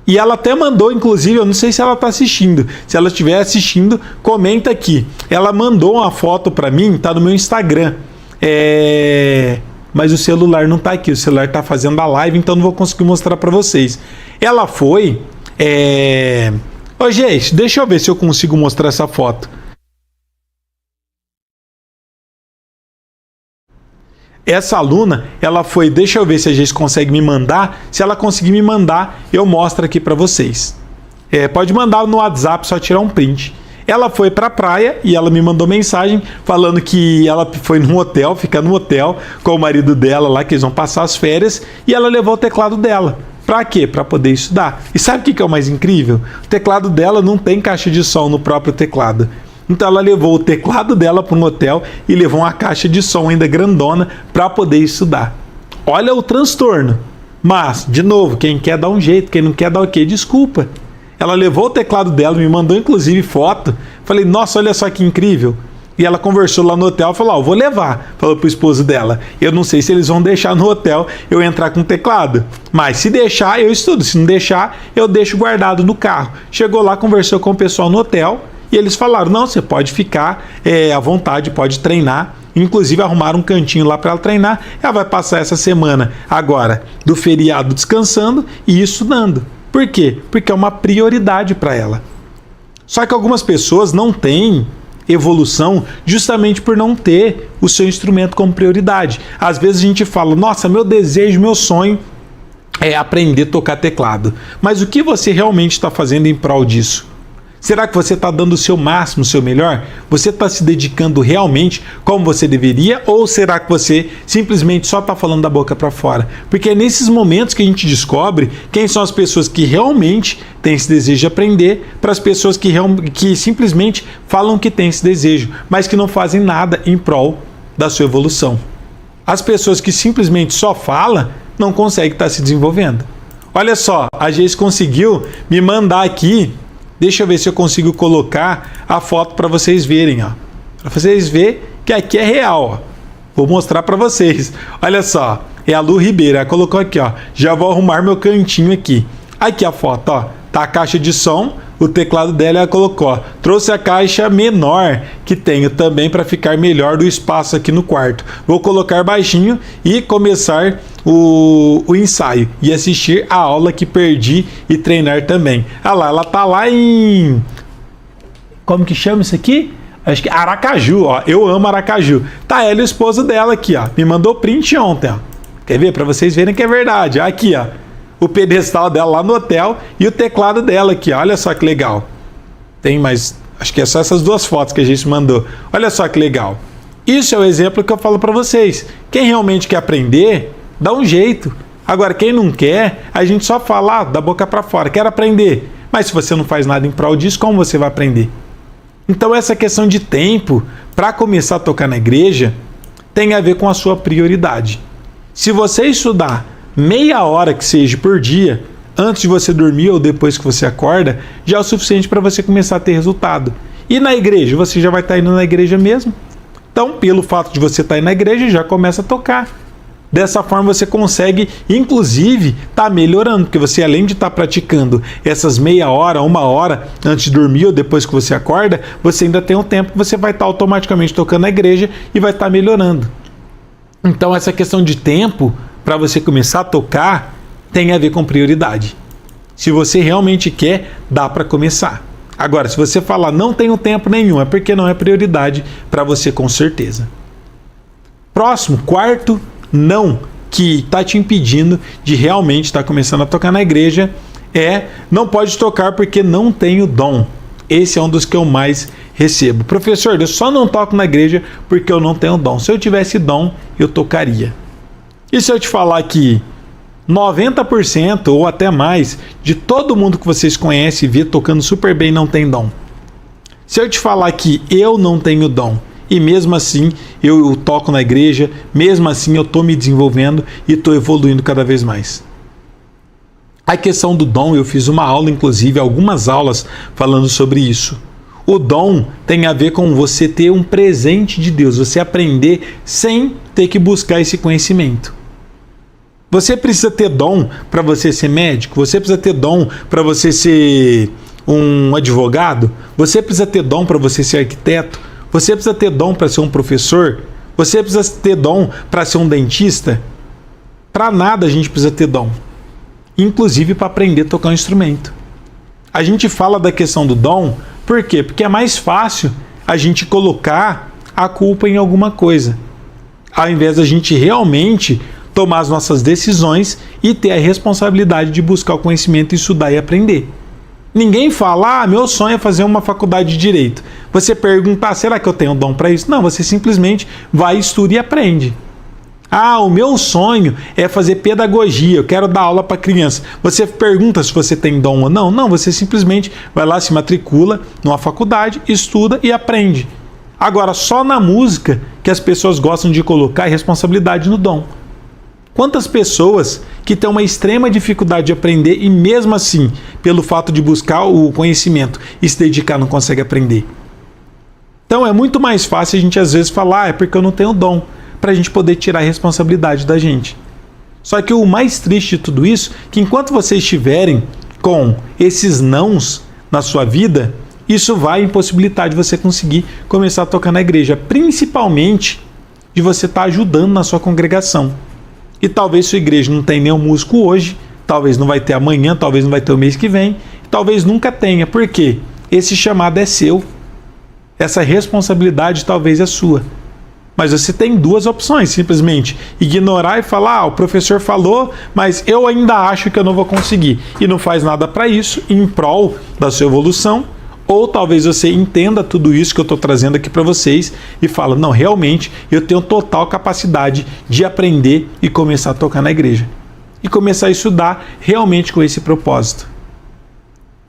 E ela até mandou, inclusive, eu não sei se ela está assistindo. Se ela estiver assistindo, comenta aqui. Ela mandou uma foto para mim, tá no meu Instagram. Mas o celular não tá aqui, o celular tá fazendo a live, então não vou conseguir mostrar para vocês. Ela foi... Ô, gente, deixa eu ver se eu consigo mostrar essa foto. Essa aluna, ela foi, deixa eu ver se a gente consegue me mandar. Se ela conseguir me mandar, eu mostro aqui para vocês. Pode mandar no WhatsApp, só tirar um print. Ela foi para a praia e ela me mandou mensagem falando que ela foi num hotel, fica no hotel com o marido dela lá, que eles vão passar as férias, e ela levou o teclado dela. Para quê? Para poder estudar. E sabe o que é o mais incrível? O teclado dela não tem caixa de som no próprio teclado. Então ela levou o teclado dela para um hotel e levou uma caixa de som ainda grandona para poder estudar. Olha o transtorno. Mas, de novo, quem quer dá um jeito, quem não quer dá o quê? Desculpa. Ela levou o teclado dela, me mandou inclusive foto. Falei, nossa, olha só que incrível. E ela conversou lá no hotel, falou, eu vou levar. Falou pro esposo dela, eu não sei se eles vão deixar no hotel eu entrar com o teclado. Mas se deixar, eu estudo. Se não deixar, eu deixo guardado no carro. Chegou lá, conversou com o pessoal no hotel. E eles falaram, não, você pode ficar à vontade, pode treinar. Inclusive arrumaram um cantinho lá para ela treinar. Ela vai passar essa semana agora do feriado descansando e estudando. Por quê? Porque é uma prioridade para ela. Só que algumas pessoas não têm evolução justamente por não ter o seu instrumento como prioridade. Às vezes a gente fala, nossa, meu desejo, meu sonho é aprender a tocar teclado. Mas o que você realmente está fazendo em prol disso? Será que você está dando o seu máximo, o seu melhor? Você está se dedicando realmente como você deveria? Ou será que você simplesmente só está falando da boca para fora? Porque é nesses momentos que a gente descobre quem são as pessoas que realmente têm esse desejo de aprender, para as pessoas que simplesmente falam que têm esse desejo, mas que não fazem nada em prol da sua evolução. As pessoas que simplesmente só falam não conseguem estar se desenvolvendo. Olha só, a Geis conseguiu me mandar aqui. Deixa eu ver se eu consigo colocar a foto para vocês verem, ó. Para vocês verem que aqui é real, ó. Vou mostrar para vocês. Olha só, é a Lu Ribeiro. Ela colocou aqui, ó. Já vou arrumar meu cantinho aqui. Aqui a foto, ó. Tá a caixa de som, o teclado dela ela colocou, ó. Trouxe a caixa menor que tenho também para ficar melhor do espaço aqui no quarto. Vou colocar baixinho e começar o ensaio e assistir a aula que perdi e treinar também. Ah lá, ela tá lá em... Como que chama isso aqui? Acho que Aracaju, ó. Eu amo Aracaju. Tá ela e o esposo dela aqui, ó. Me mandou print ontem, ó. Quer ver? Para vocês verem que é verdade. Aqui, ó. O pedestal dela lá no hotel e o teclado dela aqui, ó. Olha só que legal. Tem mais... Acho que é só essas duas fotos que a gente mandou. Olha só que legal. Isso é o exemplo que eu falo para vocês. Quem realmente quer aprender, dá um jeito. Agora, quem não quer, a gente só fala da boca para fora. Quero aprender. Mas se você não faz nada em prol disso, como você vai aprender? Então, essa questão de tempo para começar a tocar na igreja tem a ver com a sua prioridade. Se você estudar meia hora que seja por dia, antes de você dormir ou depois que você acorda, já é o suficiente para você começar a ter resultado. E na igreja, você já vai estar indo na igreja mesmo. Então, pelo fato de você estar indo na igreja, já começa a tocar. Dessa forma, você consegue, inclusive, estar melhorando, porque você, além de estar praticando essas meia hora, uma hora, antes de dormir ou depois que você acorda, você ainda tem um tempo que você vai estar automaticamente tocando na igreja e vai estar melhorando. Então, essa questão de tempo, para você começar a tocar, tem a ver com prioridade. Se você realmente quer, dá para começar. Agora, se você falar não tenho tempo nenhum, é porque não é prioridade para você com certeza. Próximo, quarto não que está te impedindo de realmente estar começando a tocar na igreja é não pode tocar porque não tem o dom. Esse é um dos que eu mais recebo. Professor, eu só não toco na igreja porque eu não tenho dom. Se eu tivesse dom, eu tocaria. E se eu te falar que 90% ou até mais de todo mundo que vocês conhecem e vê tocando super bem não tem dom? Se eu te falar que eu não tenho dom e mesmo assim eu toco na igreja, mesmo assim eu estou me desenvolvendo e estou evoluindo cada vez mais. A questão do dom, eu fiz uma aula, inclusive algumas aulas falando sobre isso. O dom tem a ver com você ter um presente de Deus, você aprender sem ter que buscar esse conhecimento. Você precisa ter dom para você ser médico? Você precisa ter dom para você ser um advogado? Você precisa ter dom para você ser arquiteto? Você precisa ter dom para ser um professor? Você precisa ter dom para ser um dentista? Para nada a gente precisa ter dom. Inclusive para aprender a tocar um instrumento. A gente fala da questão do dom, por quê? Porque é mais fácil a gente colocar a culpa em alguma coisa, ao invés da gente realmente tomar as nossas decisões e ter a responsabilidade de buscar o conhecimento, estudar e aprender. Ninguém fala, meu sonho é fazer uma faculdade de Direito. Você pergunta, será que eu tenho dom para isso? Não, você simplesmente vai, estuda e aprende. O meu sonho é fazer pedagogia, eu quero dar aula para criança. Você pergunta se você tem dom ou não? Não, você simplesmente vai lá, se matricula numa faculdade, estuda e aprende. Agora, só na música que as pessoas gostam de colocar a responsabilidade no dom. Quantas pessoas que têm uma extrema dificuldade de aprender e mesmo assim, pelo fato de buscar o conhecimento e se dedicar, não consegue aprender? Então é muito mais fácil a gente às vezes falar, é porque eu não tenho dom, para a gente poder tirar a responsabilidade da gente. Só que o mais triste de tudo isso, que enquanto vocês estiverem com esses nãos na sua vida, isso vai impossibilitar de você conseguir começar a tocar na igreja, principalmente de você estar ajudando na sua congregação. E talvez sua igreja não tenha nenhum músico hoje, talvez não vai ter amanhã, talvez não vai ter o mês que vem, talvez nunca tenha. Por quê? Esse chamado é seu. Essa responsabilidade talvez é sua. Mas você tem duas opções, simplesmente ignorar e falar, o professor falou, mas eu ainda acho que eu não vou conseguir. E não faz nada para isso, em prol da sua evolução. Ou talvez você entenda tudo isso que eu estou trazendo aqui para vocês e fala, não, realmente eu tenho total capacidade de aprender e começar a tocar na igreja. E começar a estudar realmente com esse propósito.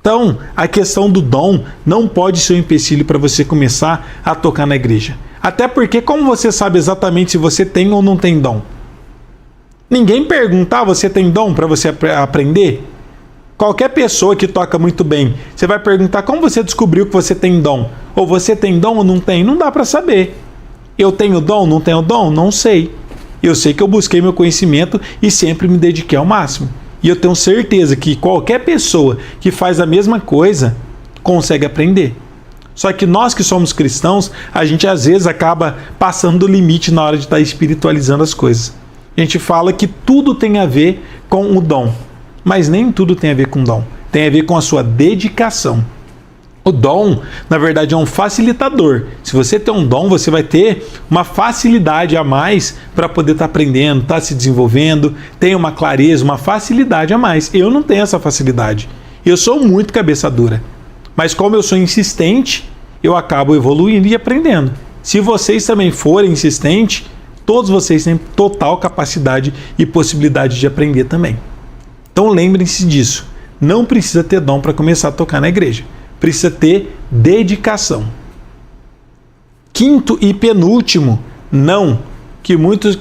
Então, a questão do dom não pode ser um empecilho para você começar a tocar na igreja. Até porque, como você sabe exatamente se você tem ou não tem dom? Ninguém pergunta, você tem dom para você aprender? Qualquer pessoa que toca muito bem, você vai perguntar como você descobriu que você tem dom? Ou você tem dom ou não tem? Não dá para saber. Eu tenho dom, não tenho dom? Não sei. Eu sei que eu busquei meu conhecimento e sempre me dediquei ao máximo. E eu tenho certeza que qualquer pessoa que faz a mesma coisa consegue aprender. Só que nós que somos cristãos, a gente às vezes acaba passando do limite na hora de estar espiritualizando as coisas. A gente fala que tudo tem a ver com o dom. Mas nem tudo tem a ver com dom. Tem a ver com a sua dedicação. O dom, na verdade, é um facilitador. Se você tem um dom, você vai ter uma facilidade a mais para poder estar aprendendo, estar se desenvolvendo, tem uma clareza, uma facilidade a mais. Eu não tenho essa facilidade. Eu sou muito cabeça dura. Mas como eu sou insistente eu acabo evoluindo e aprendendo. Se vocês também forem insistentes, todos vocês têm total capacidade e possibilidade de aprender também. Então lembrem-se disso. Não precisa ter dom para começar a tocar na igreja. Precisa ter dedicação. Quinto e penúltimo, não, que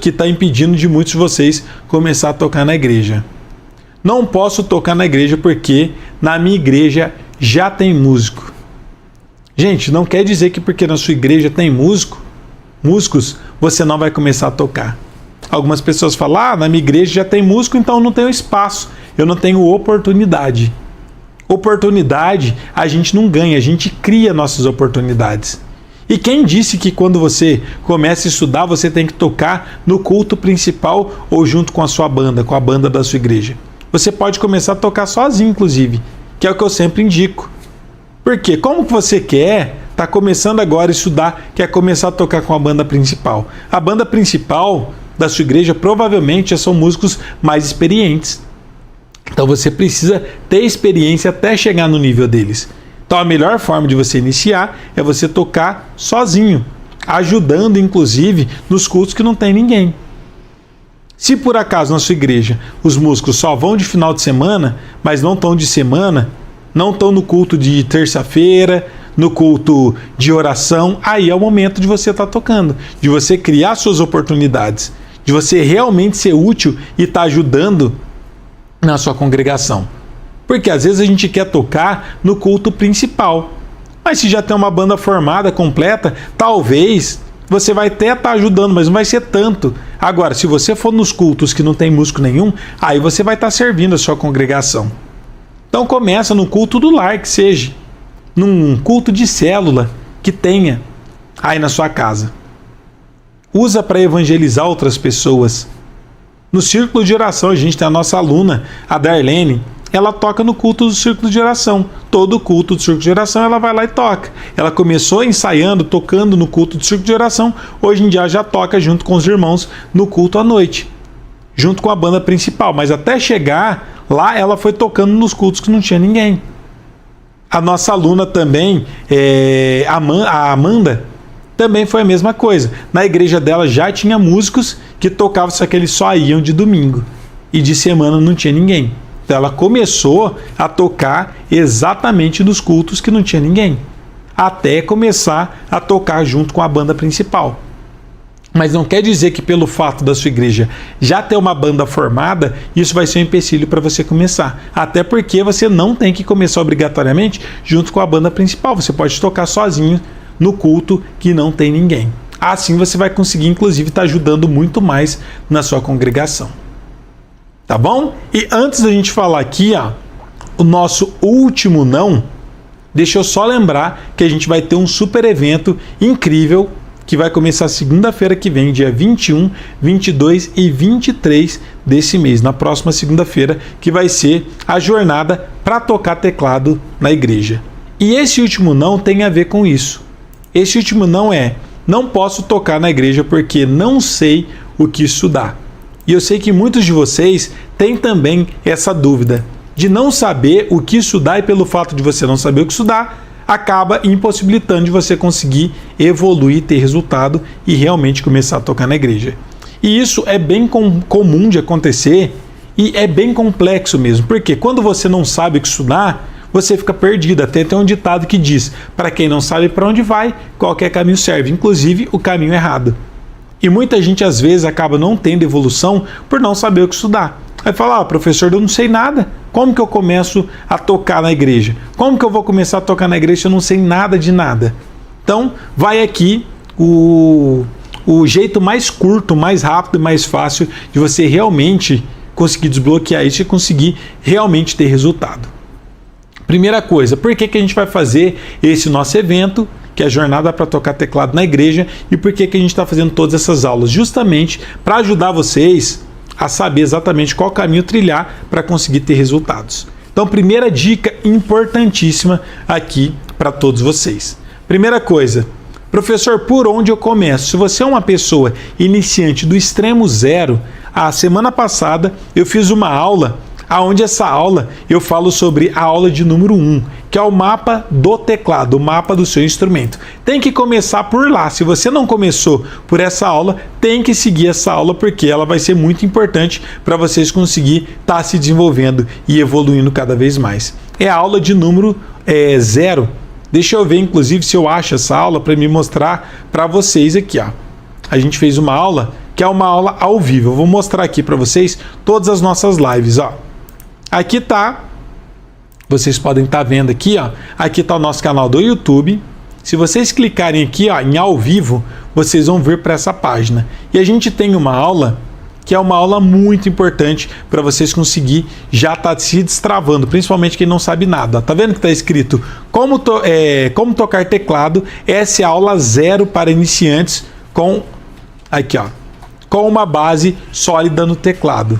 está impedindo de muitos de vocês começar a tocar na igreja. Não posso tocar na igreja porque na minha igreja já tem músico. Gente, não quer dizer que porque na sua igreja tem músicos, você não vai começar a tocar. Algumas pessoas falam, na minha igreja já tem músico, então eu não tenho espaço, eu não tenho oportunidade. Oportunidade a gente não ganha, a gente cria nossas oportunidades. E quem disse que quando você começa a estudar, você tem que tocar no culto principal ou junto com a sua banda, com a banda da sua igreja? Você pode começar a tocar sozinho, inclusive, que é o que eu sempre indico. Por quê? Como que você quer, está começando agora a estudar, quer começar a tocar com a banda principal? A banda principal da sua igreja provavelmente já são músicos mais experientes. Então você precisa ter experiência até chegar no nível deles. Então a melhor forma de você iniciar é você tocar sozinho, ajudando inclusive nos cultos que não tem ninguém. Se por acaso na sua igreja os músicos só vão de final de semana, mas não estão de semana, não estão no culto de terça-feira, no culto de oração, aí é o momento de você estar tocando, de você criar suas oportunidades, de você realmente ser útil e estar ajudando na sua congregação. Porque às vezes a gente quer tocar no culto principal, mas se já tem uma banda formada, completa, talvez você vai até estar ajudando, mas não vai ser tanto. Agora, se você for nos cultos que não tem músico nenhum, aí você vai estar servindo a sua congregação. Então começa no culto do lar, que seja, num culto de célula que tenha aí na sua casa. Usa para evangelizar outras pessoas. No círculo de oração, a gente tem a nossa aluna, a Darlene, ela toca no culto do círculo de oração. Todo culto do círculo de oração ela vai lá e toca. Ela começou ensaiando, tocando no culto do círculo de oração, hoje em dia já toca junto com os irmãos no culto à noite, junto com a banda principal, mas até chegar lá ela foi tocando nos cultos que não tinha ninguém. A nossa aluna também, a Amanda, também foi a mesma coisa. Na igreja dela já tinha músicos que tocavam, só que eles só iam de domingo. E de semana não tinha ninguém. Então ela começou a tocar exatamente nos cultos que não tinha ninguém. Até começar a tocar junto com a banda principal. Mas não quer dizer que pelo fato da sua igreja já ter uma banda formada, isso vai ser um empecilho para você começar. Até porque você não tem que começar obrigatoriamente junto com a banda principal. Você pode tocar sozinho no culto que não tem ninguém. Assim você vai conseguir, inclusive, estar ajudando muito mais na sua congregação. Tá bom? E antes da gente falar aqui, o nosso último não, deixa eu só lembrar que a gente vai ter um super evento incrível que vai começar segunda-feira que vem, dia 21, 22 e 23 desse mês, na próxima segunda-feira, que vai ser a jornada para tocar teclado na igreja. E esse último não tem a ver com isso. Esse último não posso tocar na igreja porque não sei o que estudar. E eu sei que muitos de vocês têm também essa dúvida de não saber o que estudar, e pelo fato de você não saber o que estudar, acaba impossibilitando de você conseguir evoluir, ter resultado e realmente começar a tocar na igreja. E isso é bem comum de acontecer e é bem complexo mesmo, porque quando você não sabe o que estudar, você fica perdido. Até tem um ditado que diz, para quem não sabe para onde vai, qualquer caminho serve, inclusive o caminho errado. E muita gente às vezes acaba não tendo evolução por não saber o que estudar. Aí fala, professor, eu não sei nada. Como que eu começo a tocar na igreja? Como que eu vou começar a tocar na igreja se eu não sei nada de nada? Então, vai aqui o jeito mais curto, mais rápido e mais fácil de você realmente conseguir desbloquear isso e conseguir realmente ter resultado. Primeira coisa, por que a gente vai fazer esse nosso evento, que é a jornada para tocar teclado na igreja, e por que a gente está fazendo todas essas aulas? Justamente para ajudar vocês a saber exatamente qual caminho trilhar para conseguir ter resultados. Então, primeira dica importantíssima aqui para todos vocês. Primeira coisa, professor, por onde eu começo? Se você é uma pessoa iniciante do extremo zero, a semana passada eu fiz uma aula, onde essa aula eu falo sobre a aula de número 1, que é o mapa do teclado, o mapa do seu instrumento. Tem que começar por lá. Se você não começou por essa aula, tem que seguir essa aula, porque ela vai ser muito importante para vocês conseguir estar se desenvolvendo e evoluindo cada vez mais. É a aula de número 0. Deixa eu ver, inclusive, se eu acho essa aula para me mostrar para vocês aqui, ó. A gente fez uma aula que é uma aula ao vivo. Eu vou mostrar aqui para vocês todas as nossas lives, ó. Aqui tá, vocês podem estar vendo aqui, ó. Aqui tá o nosso canal do YouTube. Se vocês clicarem aqui, ó, em ao vivo, vocês vão vir para essa página. E a gente tem uma aula que é uma aula muito importante para vocês conseguir já estar se destravando, principalmente quem não sabe nada. Tá vendo que está escrito como tocar teclado? Essa é a aula 0 para iniciantes com uma base sólida no teclado,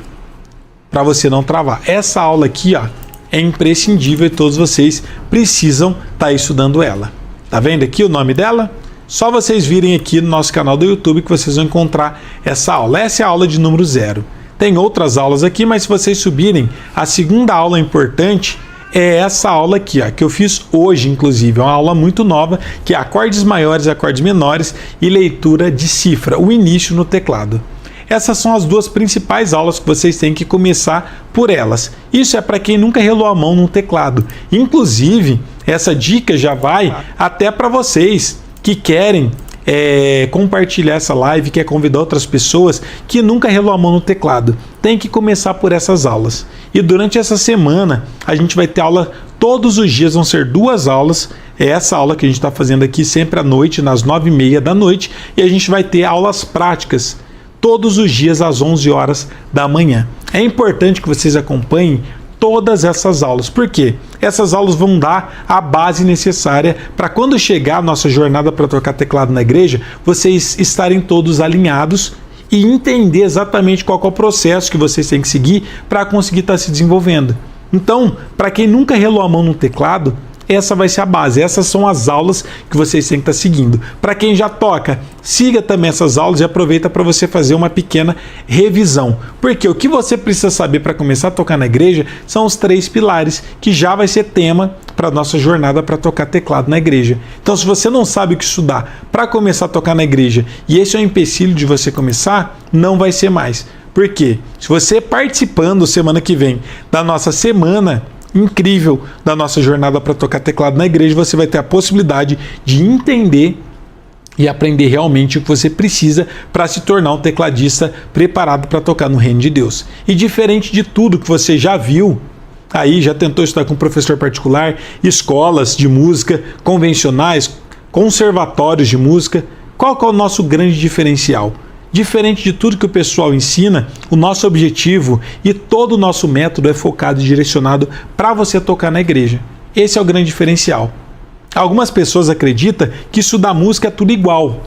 para você não travar. Essa aula aqui, ó, é imprescindível e todos vocês precisam estar estudando ela. Tá vendo aqui o nome dela? Só vocês virem aqui no nosso canal do YouTube que vocês vão encontrar essa aula. Essa é a aula de número 0. Tem outras aulas aqui, mas se vocês subirem, a segunda aula importante é essa aula aqui, ó, que eu fiz hoje, inclusive. É uma aula muito nova, que é acordes maiores, acordes menores e leitura de cifra, o início no teclado. Essas são as duas principais aulas que vocês têm que começar por elas. Isso é para quem nunca relou a mão no teclado. Inclusive, essa dica já vai até para vocês que querem compartilhar essa live, quer convidar outras pessoas que nunca relou a mão no teclado. Tem que começar por essas aulas. E durante essa semana, a gente vai ter aula todos os dias, vão ser 2 aulas. É essa aula que a gente está fazendo aqui sempre à noite, nas 9h30 da noite. E a gente vai ter aulas práticas todos os dias às 11 horas da manhã. É importante que vocês acompanhem todas essas aulas. Por quê? Essas aulas vão dar a base necessária para quando chegar a nossa jornada para tocar teclado na igreja, vocês estarem todos alinhados e entender exatamente qual é o processo que vocês têm que seguir para conseguir estar se desenvolvendo. Então, para quem nunca relou a mão no teclado, essa vai ser a base. Essas são as aulas que vocês têm que estar seguindo. Para quem já toca, siga também essas aulas e aproveita para você fazer uma pequena revisão. Porque o que você precisa saber para começar a tocar na igreja são os 3 pilares, que já vai ser tema para a nossa jornada para tocar teclado na igreja. Então, se você não sabe o que estudar para começar a tocar na igreja e esse é o empecilho de você começar, não vai ser mais. Por quê? Se você participando semana que vem da nossa semana incrível da nossa jornada para tocar teclado na igreja, você vai ter a possibilidade de entender e aprender realmente o que você precisa para se tornar um tecladista preparado para tocar no reino de Deus. E diferente de tudo que você já viu, aí já tentou estudar com professor particular, escolas de música convencionais, conservatórios de música, qual que é o nosso grande diferencial? Diferente de tudo que o pessoal ensina, o nosso objetivo e todo o nosso método é focado e direcionado para você tocar na igreja. Esse é o grande diferencial. Algumas pessoas acreditam que estudar música é tudo igual.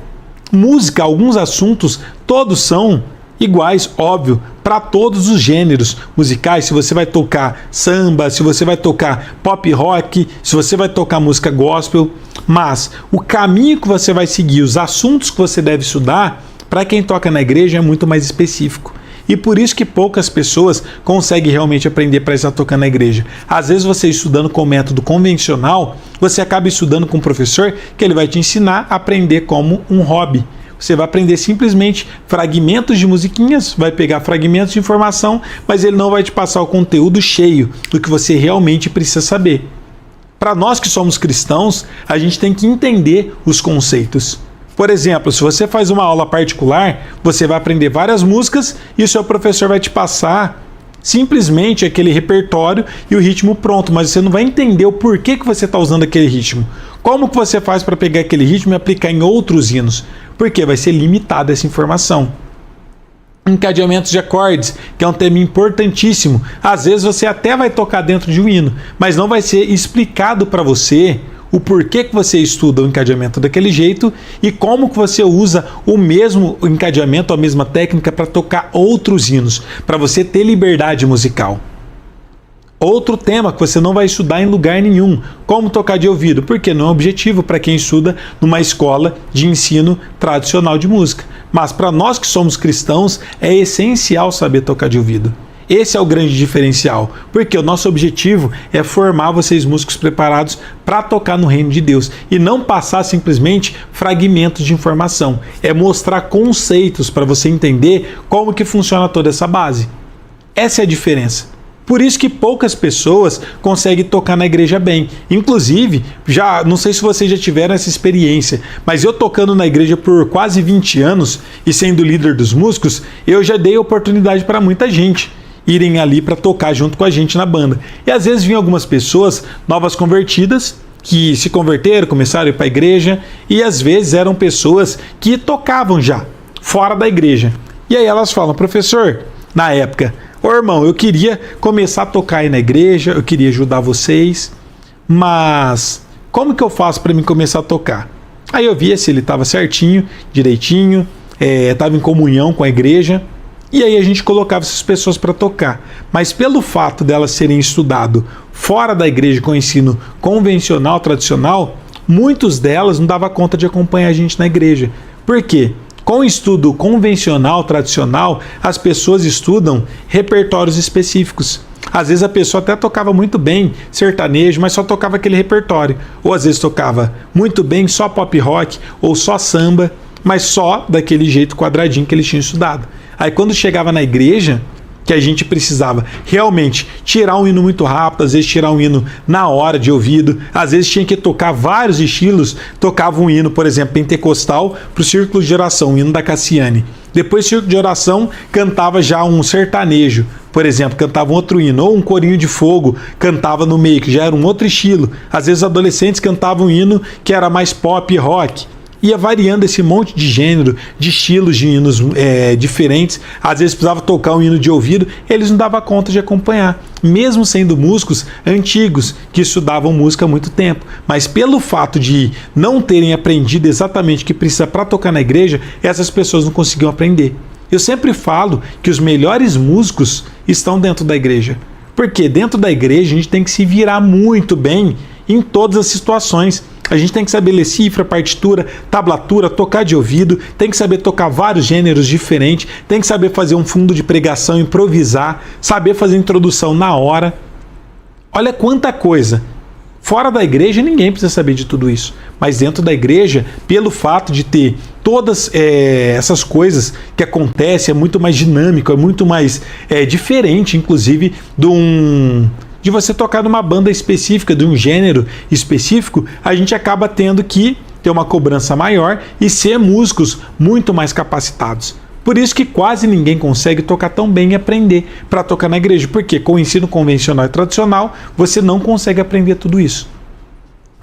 Música, alguns assuntos, todos são iguais, óbvio, para todos os gêneros musicais. Se você vai tocar samba, se você vai tocar pop rock, se você vai tocar música gospel, mas o caminho que você vai seguir, os assuntos que você deve estudar, para quem toca na igreja é muito mais específico. E por isso que poucas pessoas conseguem realmente aprender para estar tocando na igreja. Às vezes você estudando com método convencional, você acaba estudando com um professor que ele vai te ensinar a aprender como um hobby. Você vai aprender simplesmente fragmentos de musiquinhas, vai pegar fragmentos de informação, mas ele não vai te passar o conteúdo cheio do que você realmente precisa saber. Para nós que somos cristãos, a gente tem que entender os conceitos. Por exemplo, se você faz uma aula particular, você vai aprender várias músicas e o seu professor vai te passar simplesmente aquele repertório e o ritmo pronto, mas você não vai entender o porquê que você está usando aquele ritmo. Como que você faz para pegar aquele ritmo e aplicar em outros hinos? Porque vai ser limitada essa informação. Encadeamentos de acordes, que é um tema importantíssimo. Às vezes você até vai tocar dentro de um hino, mas não vai ser explicado para você o porquê que você estuda o encadeamento daquele jeito e como que você usa o mesmo encadeamento, a mesma técnica para tocar outros hinos, para você ter liberdade musical. Outro tema que você não vai estudar em lugar nenhum, como tocar de ouvido, porque não é objetivo para quem estuda numa escola de ensino tradicional de música. Mas para nós que somos cristãos, é essencial saber tocar de ouvido. Esse é o grande diferencial, porque o nosso objetivo é formar vocês músicos preparados para tocar no reino de Deus e não passar simplesmente fragmentos de informação, é mostrar conceitos para você entender como que funciona toda essa base. Essa é a diferença. Por isso que poucas pessoas conseguem tocar na igreja bem. Inclusive, já não sei se vocês já tiveram essa experiência, mas eu tocando na igreja por quase 20 anos e sendo líder dos músicos, eu já dei oportunidade para muita gente irem ali para tocar junto com a gente na banda. E às vezes vinham algumas pessoas novas convertidas, que se converteram, começaram a ir para a igreja, e às vezes eram pessoas que tocavam já, fora da igreja. E aí elas falam, professor, na época, ô irmão, eu queria começar a tocar aí na igreja, eu queria ajudar vocês, mas como que eu faço para mim começar a tocar? Aí eu via se ele estava certinho, direitinho, estava em comunhão com a igreja, e aí a gente colocava essas pessoas para tocar. Mas pelo fato delas serem estudado fora da igreja com ensino convencional, tradicional, muitas delas não davam conta de acompanhar a gente na igreja. Por quê? Com o estudo convencional, tradicional, as pessoas estudam repertórios específicos. Às vezes a pessoa até tocava muito bem sertanejo, mas só tocava aquele repertório. Ou às vezes tocava muito bem só pop rock ou só samba, mas só daquele jeito quadradinho que eles tinham estudado. Aí quando chegava na igreja, que a gente precisava realmente tirar um hino muito rápido, às vezes tirar um hino na hora de ouvido, às vezes tinha que tocar vários estilos, tocava um hino, por exemplo, pentecostal para o círculo de oração, um hino da Cassiane. Depois do círculo de oração, cantava já um sertanejo, por exemplo, cantava um outro hino, ou um corinho de fogo, cantava no meio, que já era um outro estilo. Às vezes adolescentes cantavam um hino que era mais pop e rock. Ia variando esse monte de gênero, de estilos de hinos diferentes. Às vezes precisava tocar um hino de ouvido, eles não davam conta de acompanhar, mesmo sendo músicos antigos que estudavam música há muito tempo. Mas pelo fato de não terem aprendido exatamente o que precisa para tocar na igreja, essas pessoas não conseguiam aprender. Eu sempre falo que os melhores músicos estão dentro da igreja, porque dentro da igreja a gente tem que se virar muito bem em todas as situações. A gente tem que saber ler cifra, partitura, tablatura, tocar de ouvido, tem que saber tocar vários gêneros diferentes, tem que saber fazer um fundo de pregação, improvisar, saber fazer introdução na hora. Olha quanta coisa. Fora da igreja ninguém precisa saber de tudo isso, mas dentro da igreja, pelo fato de ter todas essas coisas que acontecem, é muito mais dinâmico, é muito mais diferente, inclusive, de você tocar numa banda específica, de um gênero específico, a gente acaba tendo que ter uma cobrança maior e ser músicos muito mais capacitados. Por isso que quase ninguém consegue tocar tão bem e aprender para tocar na igreja, porque com o ensino convencional e tradicional, você não consegue aprender tudo isso.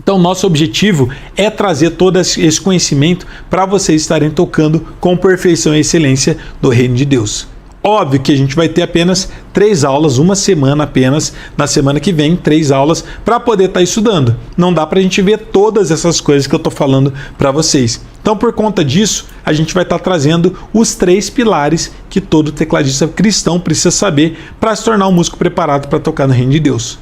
Então, nosso objetivo é trazer todo esse conhecimento para vocês estarem tocando com perfeição e excelência do reino de Deus. Óbvio que a gente vai ter apenas 3 aulas, uma semana apenas, na semana que vem, 3 aulas, para poder estar estudando. Não dá para a gente ver todas essas coisas que eu estou falando para vocês. Então, por conta disso, a gente vai estar trazendo os 3 pilares que todo tecladista cristão precisa saber para se tornar um músico preparado para tocar no reino de Deus.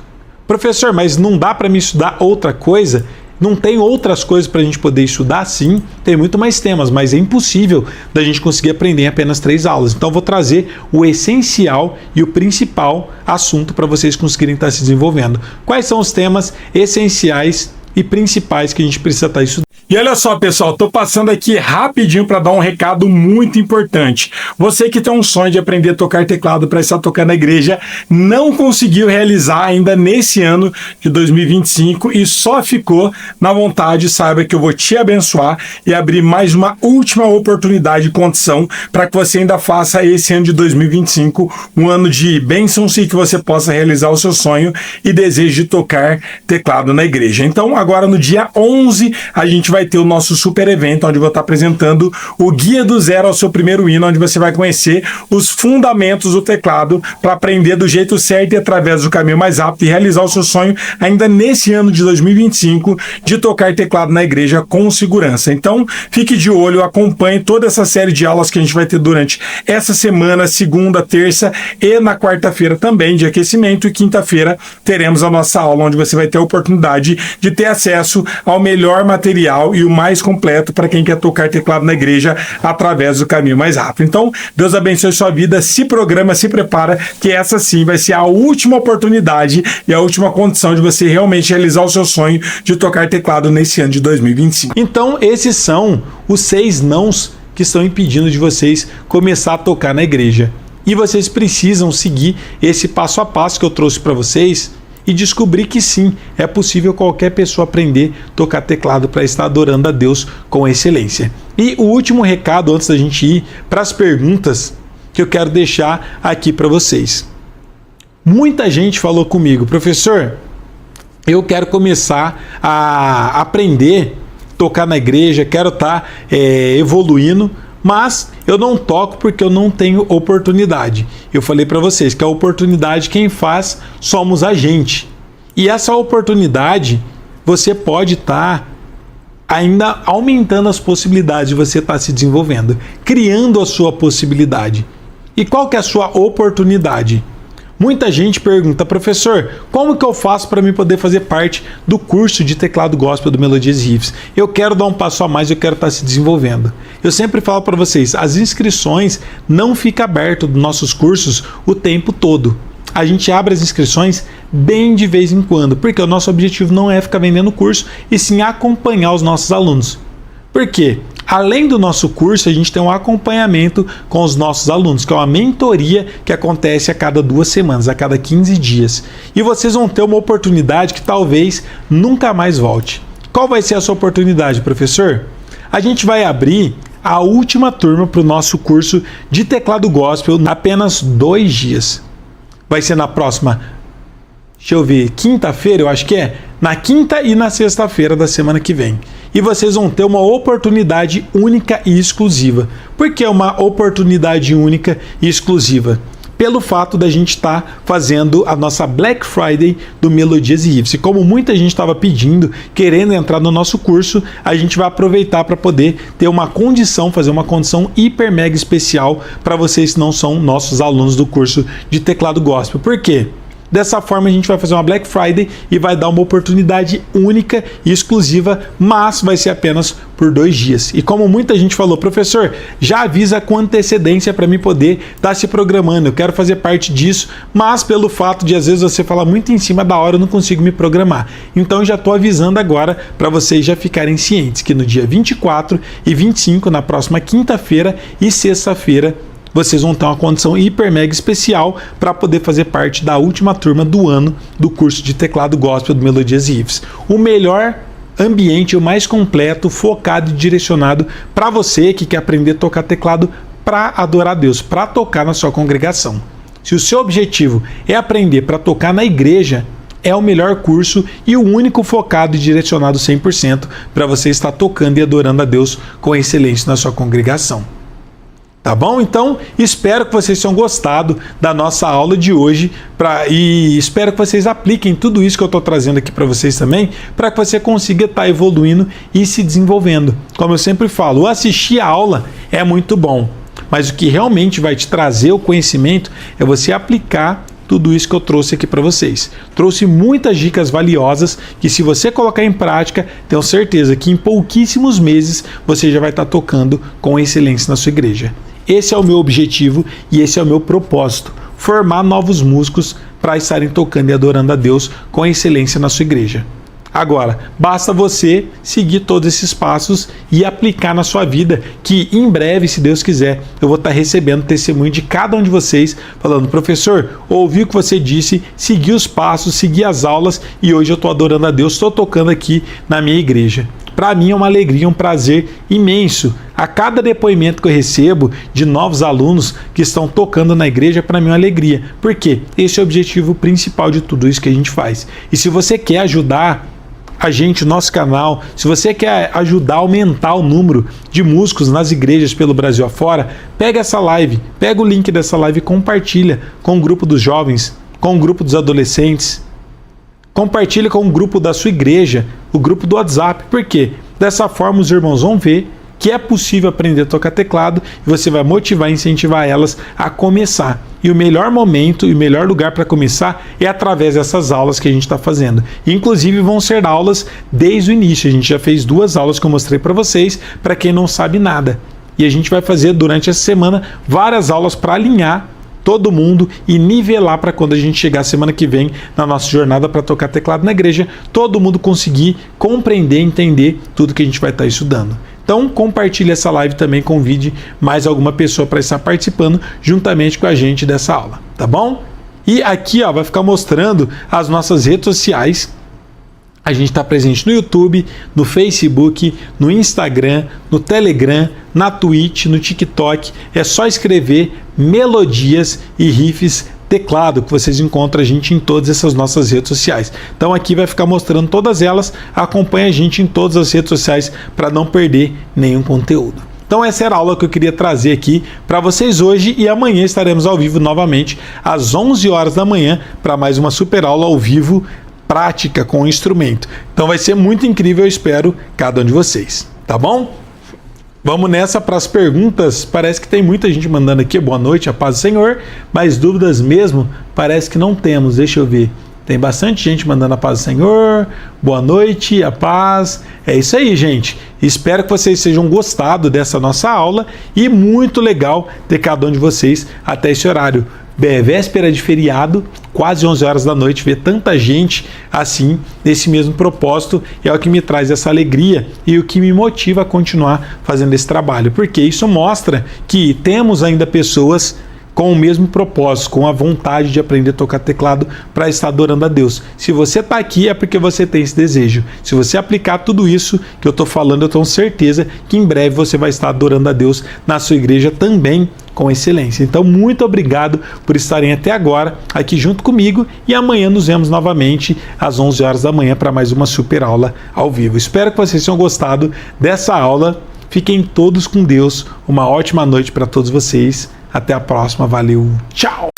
Professor, mas não dá para me estudar outra coisa? Não tem outras coisas para a gente poder estudar? Sim, tem muito mais temas, mas é impossível da gente conseguir aprender em apenas 3 aulas. Então, eu vou trazer o essencial e o principal assunto para vocês conseguirem estar se desenvolvendo. Quais são os temas essenciais e principais que a gente precisa estar estudando? E olha só, pessoal, tô passando aqui rapidinho para dar um recado muito importante. Você que tem um sonho de aprender a tocar teclado para estar tocando na igreja, não conseguiu realizar ainda nesse ano de 2025 e só ficou na vontade, saiba que eu vou te abençoar e abrir mais uma última oportunidade de condição para que você ainda faça esse ano de 2025 um ano de bênçãos e que você possa realizar o seu sonho e desejo de tocar teclado na igreja. Então, agora no dia 11, a gente vai ter o nosso super evento, onde eu vou estar apresentando o Guia do Zero ao Seu Primeiro Hino, onde você vai conhecer os fundamentos do teclado para aprender do jeito certo e através do caminho mais rápido e realizar o seu sonho ainda nesse ano de 2025 de tocar teclado na igreja com segurança. Então, fique de olho, acompanhe toda essa série de aulas que a gente vai ter durante essa semana, segunda, terça e na quarta-feira também de aquecimento, e quinta-feira teremos a nossa aula, onde você vai ter a oportunidade de ter acesso ao melhor material legal e o mais completo para quem quer tocar teclado na igreja através do caminho mais rápido. Então, Deus abençoe sua vida, se programa, se prepara, que essa sim vai ser a última oportunidade e a última condição de você realmente realizar o seu sonho de tocar teclado nesse ano de 2025. Então, esses são os 6 nãos que estão impedindo de vocês começar a tocar na igreja. E vocês precisam seguir esse passo a passo que eu trouxe para vocês e descobrir que sim, é possível qualquer pessoa aprender a tocar teclado para estar adorando a Deus com excelência. E o último recado antes da gente ir para as perguntas que eu quero deixar aqui para vocês. Muita gente falou comigo, professor, eu quero começar a aprender a tocar na igreja, quero estar evoluindo, mas eu não toco porque eu não tenho oportunidade. Eu falei para vocês que a oportunidade quem faz somos a gente. E essa oportunidade você pode estar ainda aumentando as possibilidades de você estar se desenvolvendo, criando a sua possibilidade. E qual que é a sua oportunidade? Muita gente pergunta, professor, como que eu faço para mim poder fazer parte do curso de teclado gospel do Melodias e Riffs? Eu quero dar um passo a mais, eu quero estar se desenvolvendo. Eu sempre falo para vocês, as inscrições não ficam abertas dos nossos cursos o tempo todo. A gente abre as inscrições bem de vez em quando, porque o nosso objetivo não é ficar vendendo curso, e sim acompanhar os nossos alunos. Por quê? Além do nosso curso, a gente tem um acompanhamento com os nossos alunos, que é uma mentoria que acontece a cada 2 semanas, a cada 15 dias. E vocês vão ter uma oportunidade que talvez nunca mais volte. Qual vai ser a sua oportunidade, professor? A gente vai abrir a última turma para o nosso curso de teclado gospel em apenas 2 dias. Vai ser na próxima, deixa eu ver, quinta-feira, eu acho que é, na quinta e na sexta-feira da semana que vem. E vocês vão ter uma oportunidade única e exclusiva. Por que uma oportunidade única e exclusiva? Pelo fato da gente estar fazendo a nossa Black Friday do Melodias e Riffs. E como muita gente estava pedindo, querendo entrar no nosso curso, a gente vai aproveitar para poder ter uma condição, fazer uma condição hiper mega especial para vocês que não são nossos alunos do curso de teclado gospel. Por quê? Dessa forma a gente vai fazer uma Black Friday e vai dar uma oportunidade única e exclusiva, mas vai ser apenas por 2 dias. E como muita gente falou, professor, já avisa com antecedência para mim poder estar se programando, eu quero fazer parte disso, mas pelo fato de às vezes você falar muito em cima da hora eu não consigo me programar. Então já estou avisando agora para vocês já ficarem cientes que no dia 24 e 25, na próxima quinta-feira e sexta-feira, vocês vão ter uma condição hiper mega especial para poder fazer parte da última turma do ano do curso de teclado gospel do Melodias e Riffs. O melhor ambiente, o mais completo, focado e direcionado para você que quer aprender a tocar teclado para adorar a Deus, para tocar na sua congregação. Se o seu objetivo é aprender para tocar na igreja, é o melhor curso e o único focado e direcionado 100% para você estar tocando e adorando a Deus com excelência na sua congregação. Tá bom? Então, espero que vocês tenham gostado da nossa aula de hoje e espero que vocês apliquem tudo isso que eu estou trazendo aqui para vocês também, para que você consiga estar evoluindo e se desenvolvendo. Como eu sempre falo, assistir a aula é muito bom, mas o que realmente vai te trazer o conhecimento é você aplicar tudo isso que eu trouxe aqui para vocês. Trouxe muitas dicas valiosas que se você colocar em prática, tenho certeza que em pouquíssimos meses você já vai estar tocando com excelência na sua igreja. Esse é o meu objetivo e esse é o meu propósito, formar novos músicos para estarem tocando e adorando a Deus com excelência na sua igreja. Agora, basta você seguir todos esses passos e aplicar na sua vida, que em breve, se Deus quiser, eu vou estar recebendo testemunho de cada um de vocês, falando, professor, ouvi o que você disse, segui os passos, segui as aulas e hoje eu estou adorando a Deus, estou tocando aqui na minha igreja. Para mim é uma alegria, um prazer imenso. A cada depoimento que eu recebo de novos alunos que estão tocando na igreja, para mim é uma alegria. Por quê? Esse é o objetivo principal de tudo isso que a gente faz. E se você quer ajudar a gente, o nosso canal, se você quer ajudar a aumentar o número de músicos nas igrejas pelo Brasil afora, pega essa live, pega o link dessa live e compartilha com o grupo dos jovens, com o grupo dos adolescentes. Compartilhe com o grupo da sua igreja, o grupo do WhatsApp. Por quê? Dessa forma os irmãos vão ver que é possível aprender a tocar teclado e você vai motivar e incentivar elas a começar. E o melhor momento e o melhor lugar para começar é através dessas aulas que a gente está fazendo. Inclusive vão ser aulas desde o início. A gente já fez 2 aulas que eu mostrei para vocês, para quem não sabe nada. E a gente vai fazer durante essa semana várias aulas para alinhar todo mundo e nivelar para quando a gente chegar semana que vem na nossa jornada para tocar teclado na igreja, todo mundo conseguir compreender, entender tudo que a gente vai estar estudando. Então compartilhe essa live também, convide mais alguma pessoa para estar participando juntamente com a gente dessa aula, tá bom? E aqui vai ficar mostrando as nossas redes sociais. A gente está presente no YouTube, no Facebook, no Instagram, no Telegram, na Twitch, no TikTok. É só escrever Melodias e Riffs Teclado que vocês encontram a gente em todas essas nossas redes sociais. Então aqui vai ficar mostrando todas elas. Acompanhe a gente em todas as redes sociais para não perder nenhum conteúdo. Então essa era a aula que eu queria trazer aqui para vocês hoje e amanhã estaremos ao vivo novamente às 11 horas da manhã para mais uma super aula ao vivo prática com o instrumento. Então vai ser muito incrível, eu espero cada um de vocês, tá bom? Vamos nessa para as perguntas. Parece que tem muita gente mandando aqui, boa noite, a paz do Senhor, mas dúvidas mesmo, parece que não temos, deixa eu ver. Tem bastante gente mandando a paz do Senhor, boa noite, a paz. É isso aí, gente. Espero que vocês tenham gostado dessa nossa aula e muito legal ter cada um de vocês até esse horário. Véspera de feriado, quase 11 horas da noite, ver tanta gente assim, nesse mesmo propósito, é o que me traz essa alegria e o que me motiva a continuar fazendo esse trabalho, porque isso mostra que temos ainda pessoas com o mesmo propósito, com a vontade de aprender a tocar teclado para estar adorando a Deus. Se você está aqui é porque você tem esse desejo. Se você aplicar tudo isso que eu estou falando, eu tenho certeza que em breve você vai estar adorando a Deus na sua igreja também com excelência. Então, muito obrigado por estarem até agora aqui junto comigo e amanhã nos vemos novamente às 11 horas da manhã para mais uma super aula ao vivo. Espero que vocês tenham gostado dessa aula. Fiquem todos com Deus. Uma ótima noite para todos vocês. Até a próxima. Valeu. Tchau.